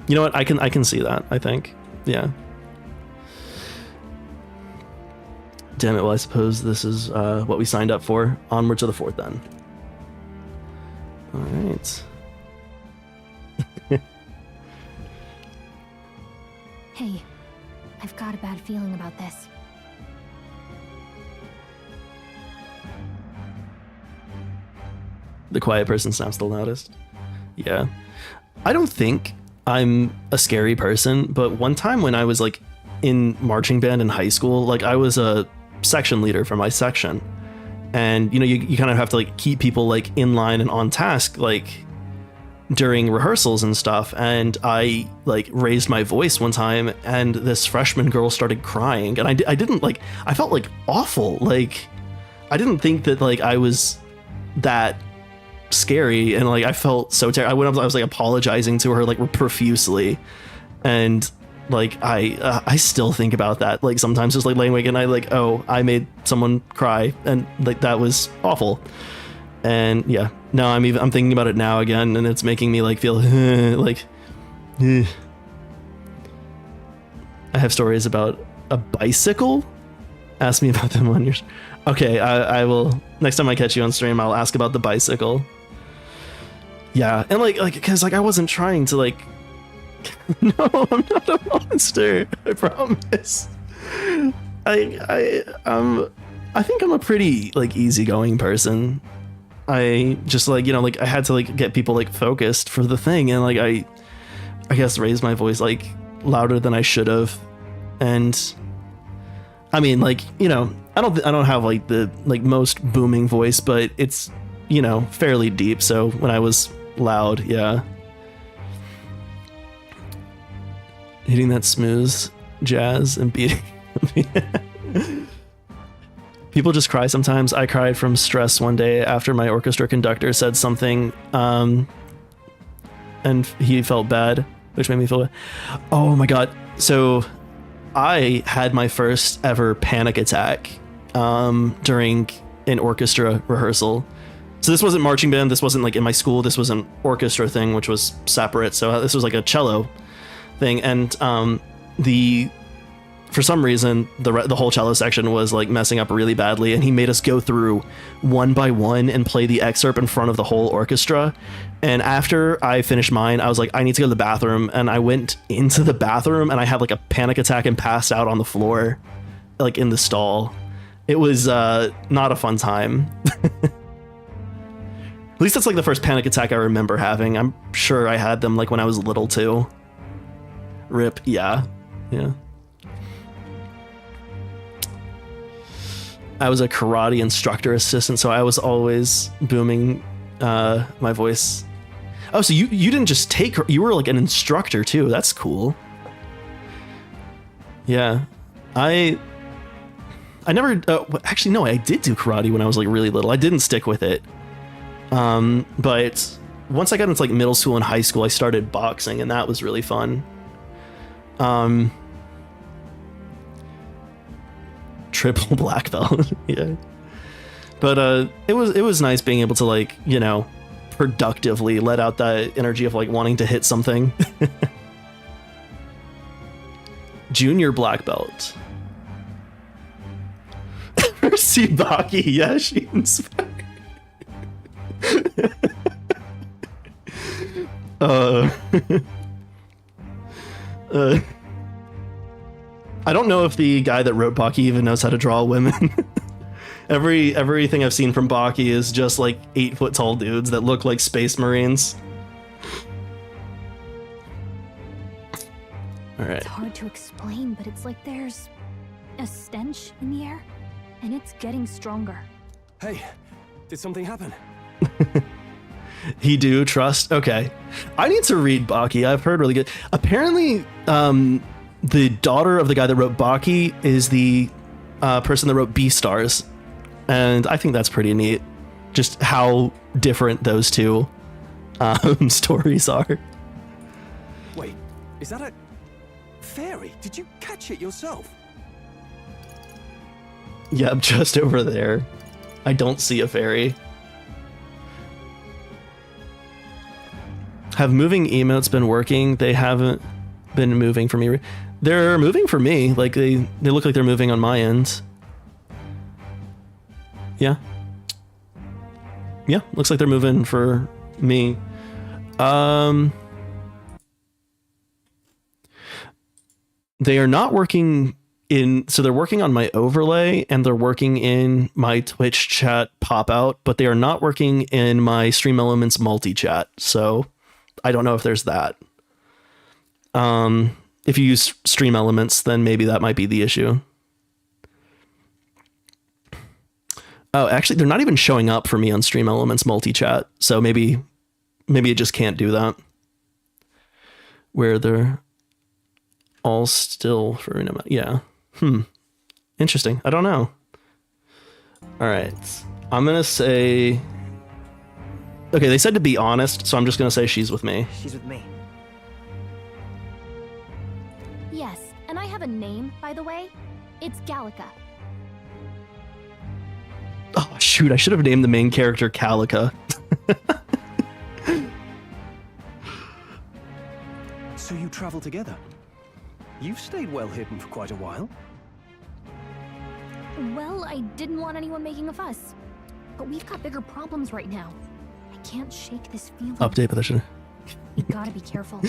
Speaker 1: You know what? I can see that, I think. Yeah. Damn it. Well, I suppose this is what we signed up for. Onward to the fort then. All right.
Speaker 10: Hey, I've got a bad feeling about this.
Speaker 1: The quiet person snaps the loudest. Yeah. I don't think I'm a scary person, but one time when I was like in marching band in high school, like I was a section leader for my section. And, you know, you kind of have to like keep people like in line and on task, like during rehearsals and stuff. And I like raised my voice one time and this freshman girl started crying. And I didn't like, I felt like awful. Like, I didn't think that like I was that scary, and like I felt so terrible. I was like apologizing to her like profusely, and like I still think about that like sometimes, just like laying awake and I like, oh, I made someone cry, and like that was awful. And yeah, no, I'm thinking about it now again, and it's making me like feel like I have stories about a bicycle. Ask me about them on yours. Okay, I will, next time I catch you on stream, I'll ask about the bicycle. Yeah, and like because like I wasn't trying to like no, I'm not a monster, I promise. I think I'm a pretty like easygoing person. I just like, you know, like I had to like get people like focused for the thing, and like I guess raise my voice like louder than I should have. And I mean, like, you know, I don't have like the like most booming voice, but it's, you know, fairly deep. So when I was loud, yeah. Hitting that smooth jazz and beating. People just cry sometimes. I cried from stress one day after my orchestra conductor said something, and he felt bad, which made me feel bad. Oh my god. So I had my first ever panic attack during an orchestra rehearsal. So this wasn't marching band, this wasn't like in my school, this was an orchestra thing, which was separate. So this was like a cello thing, and for some reason, the whole cello section was like messing up really badly, and he made us go through one by one and play the excerpt in front of the whole orchestra. And after I finished mine, I was like, I need to go to the bathroom, and I went into the bathroom, and I had like a panic attack and passed out on the floor, like in the stall. It was not a fun time. At least that's like the first panic attack I remember having. I'm sure I had them like when I was little too. Rip, yeah. I was a karate instructor assistant, so I was always booming my voice. Oh, so you didn't just take, you were like an instructor too. That's cool. Yeah, I never actually no, I did do karate when I was like really little. I didn't stick with it, but once I got into like middle school and high school, I started boxing, and that was really fun. Triple black belt. Yeah, but it was nice being able to like, you know, productively let out that energy of like wanting to hit something. Junior black belt. See Baki, yeah, she inspired. I don't know if the guy that wrote Baki even knows how to draw women. Everything I've seen from Baki is just like 8-foot tall dudes that look like space marines. All right.
Speaker 10: It's hard to explain, but it's like there's a stench in the air, and it's getting stronger.
Speaker 20: Hey, did something happen?
Speaker 1: He do trust. Okay, I need to read Baki. I've heard really good. Apparently, the daughter of the guy that wrote Baki is the person that wrote Beastars, and I think that's pretty neat. Just how different those two stories are.
Speaker 20: Wait, is that a fairy? Did you catch it yourself?
Speaker 1: Yeah, I'm just over there. I don't see a fairy. Have moving emotes been working? They haven't been moving for me. They're moving for me. Like they look like they're moving on my end. Yeah. Yeah, looks like they're moving for me. They are not working in, so they're working on my overlay and they're working in my Twitch chat pop out, but they are not working in my Stream Elements multi-chat. So I don't know if there's that. If you use Stream Elements, then maybe that might be the issue. Oh, actually, they're not even showing up for me on Stream Elements multi-chat. So maybe it just can't do that. Where they're all still for an amount. Yeah. Interesting. I don't know. All right. I'm going to say... Okay, they said to be honest, so I'm just going to say she's with me.
Speaker 13: She's with me.
Speaker 10: Yes, and I have a name, by the way. It's Gallica.
Speaker 1: Oh, shoot. I should have named the main character Calica.
Speaker 17: So you travel together? You've stayed well hidden for quite a while.
Speaker 10: Well, I didn't want anyone making a fuss. But we've got bigger problems right now. I can't shake this feeling.
Speaker 1: Update position.
Speaker 10: You gotta be careful.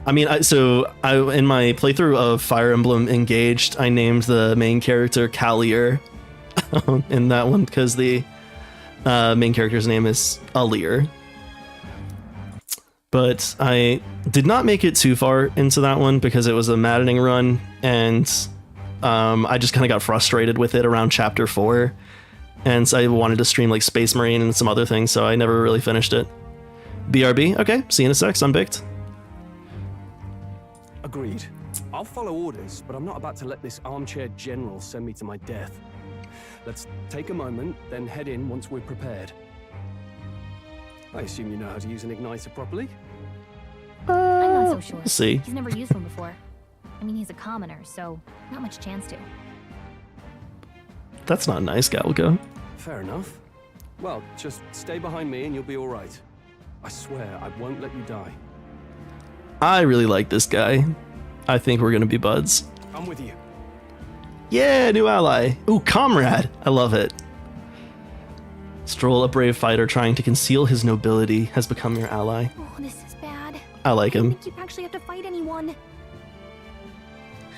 Speaker 1: I mean, in my playthrough of Fire Emblem Engaged, I named the main character Callier in that one because the main character's name is Alir. But I did not make it too far into that one because it was a maddening run, and I just kind of got frustrated with it around chapter 4, and so I wanted to stream like Space Marine and some other things, so I never really finished it. BRB, okay, see you in a sec, Sunbaked.
Speaker 20: Agreed. I'll follow orders, but I'm not about to let this armchair general send me to my death. Let's take a moment, then head in once we're prepared. I assume you know how to use an igniter properly?
Speaker 10: I'm not so sure.
Speaker 1: See.
Speaker 10: He's never used one before. I mean, he's a commoner, so not much chance to.
Speaker 1: That's not nice, Galgo.
Speaker 20: Fair enough. Well, just stay behind me and you'll be all right. I swear I won't let you die.
Speaker 1: I really like this guy. I think we're gonna be buds.
Speaker 20: I'm with you.
Speaker 1: Yeah, new ally. Ooh, comrade. I love it. Stroll, a brave fighter trying to conceal his nobility, has become your ally.
Speaker 10: Oh, this is bad.
Speaker 1: I like him.
Speaker 10: I don't think you actually have to fight anyone.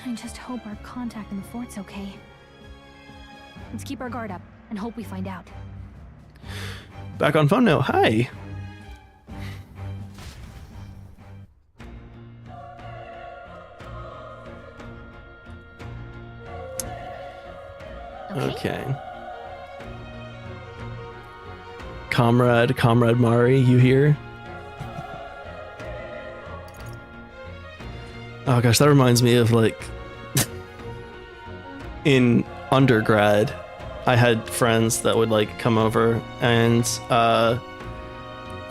Speaker 10: I just hope our contact in the fort's okay. Let's keep our guard up and hope we find out.
Speaker 1: Back on phone now. Hi. Okay. Comrade Mari, you here? Oh gosh, that reminds me of like in undergrad, I had friends that would like come over and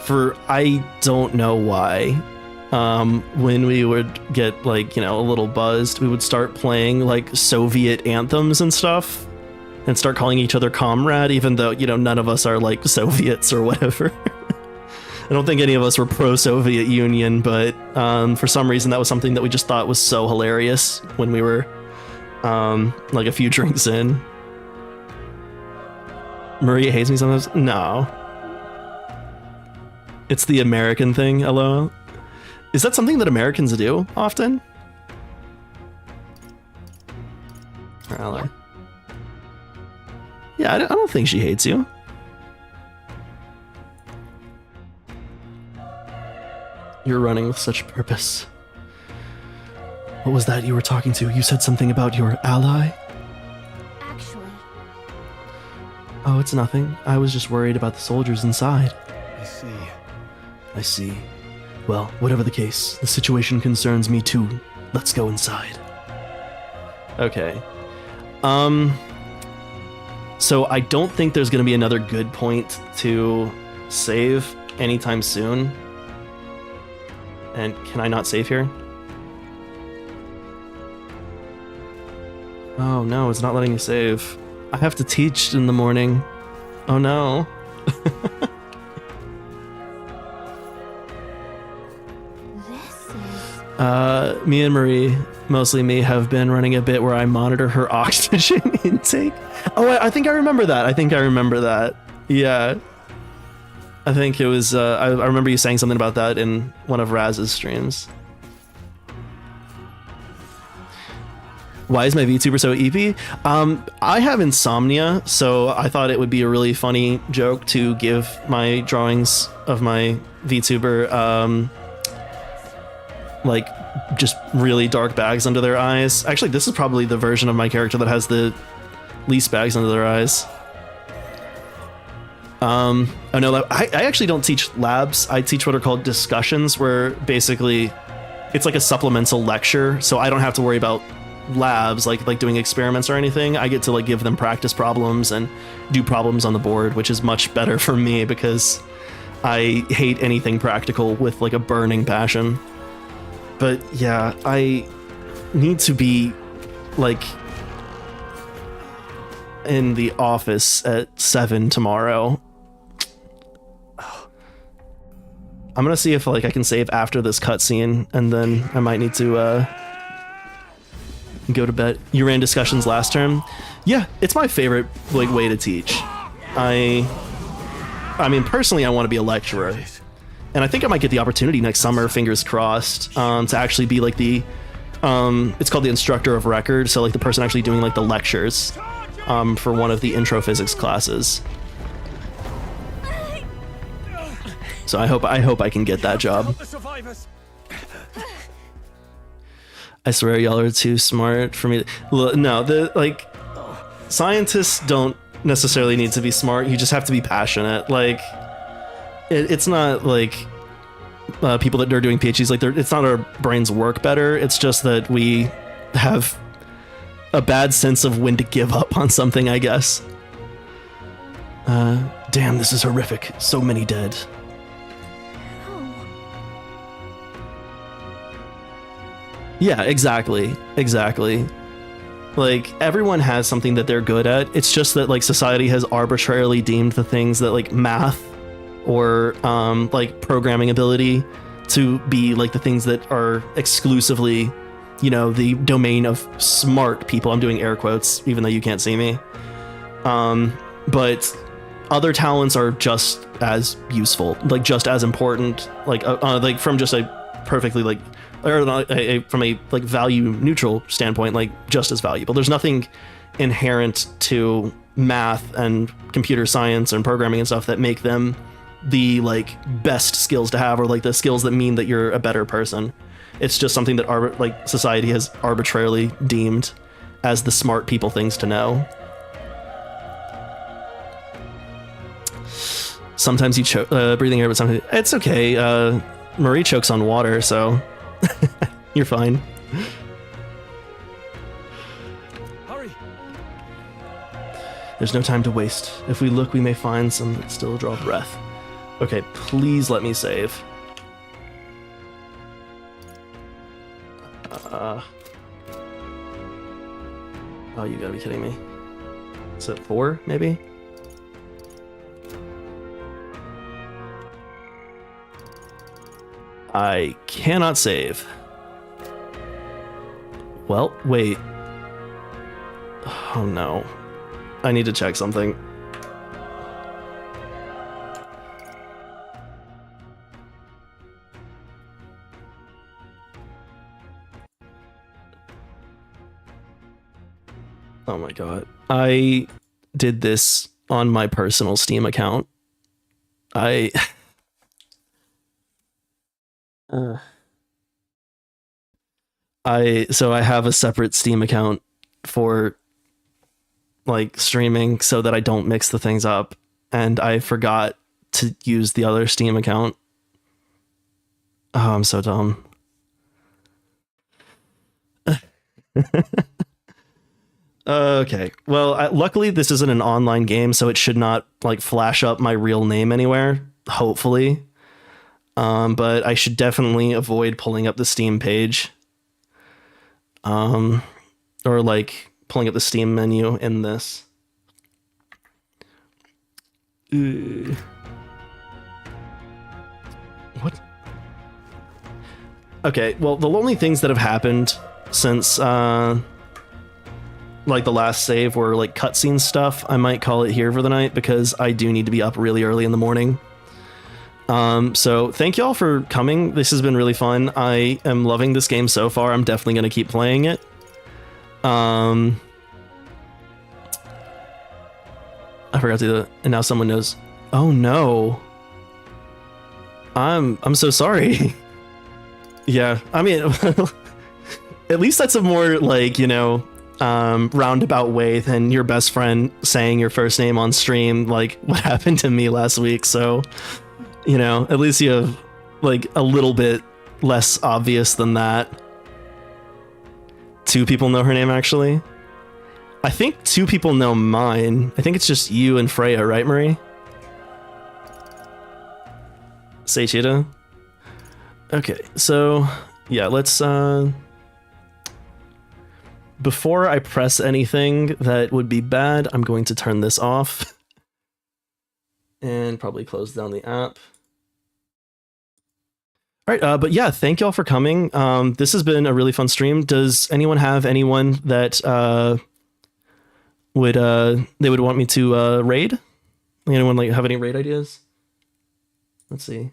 Speaker 1: for I don't know why, when we would get like, you know, a little buzzed, we would start playing like Soviet anthems and stuff and start calling each other comrade, even though, you know, none of us are like Soviets or whatever. I don't think any of us were pro-Soviet Union, but for some reason that was something that we just thought was so hilarious when we were like a few drinks in. Maria hates me sometimes? No. It's the American thing, hello? Is that something that Americans do often? Or ally? Yeah, I don't think she hates you. You're running with such purpose. What was that you were talking to? You said something about your ally?
Speaker 10: Actually.
Speaker 1: Oh, it's nothing. I was just worried about the soldiers inside.
Speaker 20: I see.
Speaker 1: I see. Well, whatever the case, the situation concerns me too. Let's go inside. Okay. So I don't think there's gonna be another good point to save anytime soon. And can I not save here? Oh no, it's not letting me save. I have to teach in the morning. Oh no. Me and Marie, mostly me, have been running a bit where I monitor her oxygen intake. Oh, I think I remember that. Yeah. I think it was, I remember you saying something about that in one of Raz's streams. Why is my VTuber so EP? I have insomnia, so I thought it would be a really funny joke to give my drawings of my VTuber, like, just really dark bags under their eyes. Actually, this is probably the version of my character that has the least bags under their eyes. Oh no, I actually don't teach labs. I teach what are called discussions, where basically it's like a supplemental lecture, so I don't have to worry about labs, like doing experiments or anything. I get to like give them practice problems and do problems on the board, which is much better for me because I hate anything practical with like a burning passion. But yeah, I need to be like in the office at 7 tomorrow. I'm gonna see if like I can save after this cutscene, and then I might need to go to bed. You ran discussions last term? Yeah, it's my favorite like way to teach. I mean, personally, I want to be a lecturer, and I think I might get the opportunity next summer, fingers crossed, to actually be like the, it's called the instructor of record, so like the person actually doing like the lectures for one of the intro physics classes. So I hope I can get that job. I swear y'all are too smart for me. No, like scientists don't necessarily need to be smart. You just have to be passionate. Like it's not like people that are doing PhDs, like it's not our brains work better. It's just that we have a bad sense of when to give up on something, I guess. Damn, this is horrific. So many dead. Yeah, exactly. Like, everyone has something that they're good at. It's just that, like, society has arbitrarily deemed the things that, like, math or, like, programming ability to be, like, the things that are exclusively, you know, the domain of smart people. I'm doing air quotes, even though you can't see me. But other talents are just as useful, like, just as important, like from just a perfectly, like, or from a like value neutral standpoint, like just as valuable. There's nothing inherent to math and computer science and programming and stuff that make them the like best skills to have, or like the skills that mean that you're a better person. It's just something that like society has arbitrarily deemed as the smart people things to know. Sometimes you choke breathing air, but sometimes it's okay. Marie chokes on water, so you're fine.
Speaker 20: Hurry.
Speaker 1: There's no time to waste. If we look, we may find some that still draw breath. Okay, please let me save. Oh, you gotta be kidding me. Is it 4, maybe? I cannot save. Well, wait. Oh no. I need to check something. Oh my god. I did this on my personal Steam account. So I have a separate Steam account for like streaming so that I don't mix the things up, and I forgot to use the other Steam account. Oh, I'm so dumb. Okay, well, luckily this isn't an online game, so it should not like flash up my real name anywhere, hopefully. But I should definitely avoid pulling up the Steam page. Or like pulling up the Steam menu in this. What? Okay, well, the only things that have happened since like the last save were like cutscene stuff. I might call it here for the night because I do need to be up really early in the morning. So thank y'all for coming. This has been really fun. I am loving this game so far. I'm definitely going to keep playing it. I forgot to do that. And now someone knows. Oh no. I'm so sorry. Yeah, I mean, at least that's a more like, you know, roundabout way than your best friend saying your first name on stream, like what happened to me last week. So, you know, at least you have like a little bit less obvious than that. 2 people know her name, actually. I think 2 people know mine. I think it's just you and Freya, right, Marie? Seichida? Okay, so yeah, let's before I press anything that would be bad, I'm going to turn this off and probably close down the app. All right, but yeah, thank y'all for coming. This has been a really fun stream. Does anyone have anyone that would they would want me to raid? Anyone like have any raid ideas? Let's see.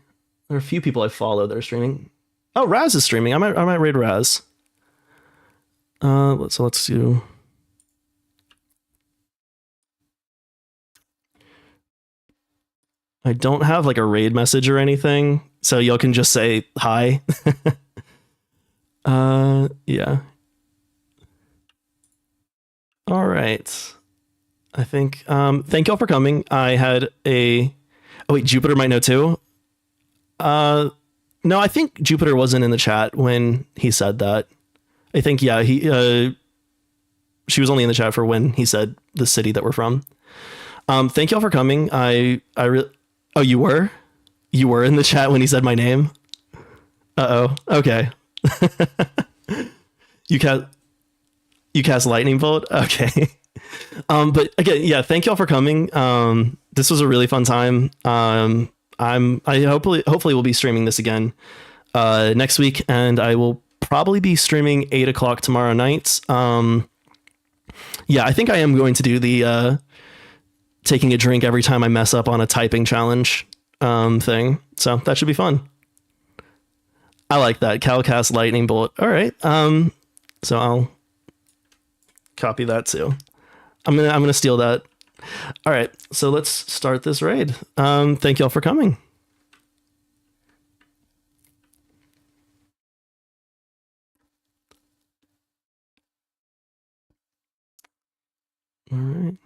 Speaker 1: There are a few people I follow that are streaming. Oh, Raz is streaming. I might raid Raz. Let's do. I don't have like a raid message or anything, so y'all can just say hi. Yeah. All right. I think thank y'all for coming. I had a oh wait, Jupiter might know too. No, I think Jupiter wasn't in the chat when he said that. I think yeah, she was only in the chat for when he said the city that we're from. Thank y'all for coming. Oh, you were in the chat when he said my name. Uh-oh. Okay. You cast lightning bolt. Okay. But again, yeah, thank y'all for coming. This was a really fun time. I hopefully will be streaming this again next week, and I will probably be streaming 8 o'clock tomorrow night. Yeah, I think I am going to do the taking a drink every time I mess up on a typing challenge thing. So that should be fun. I like that. Calcast lightning bolt. All right. So I'll copy that too. I'm gonna steal that. All right. So let's start this raid. Thank y'all for coming. All right.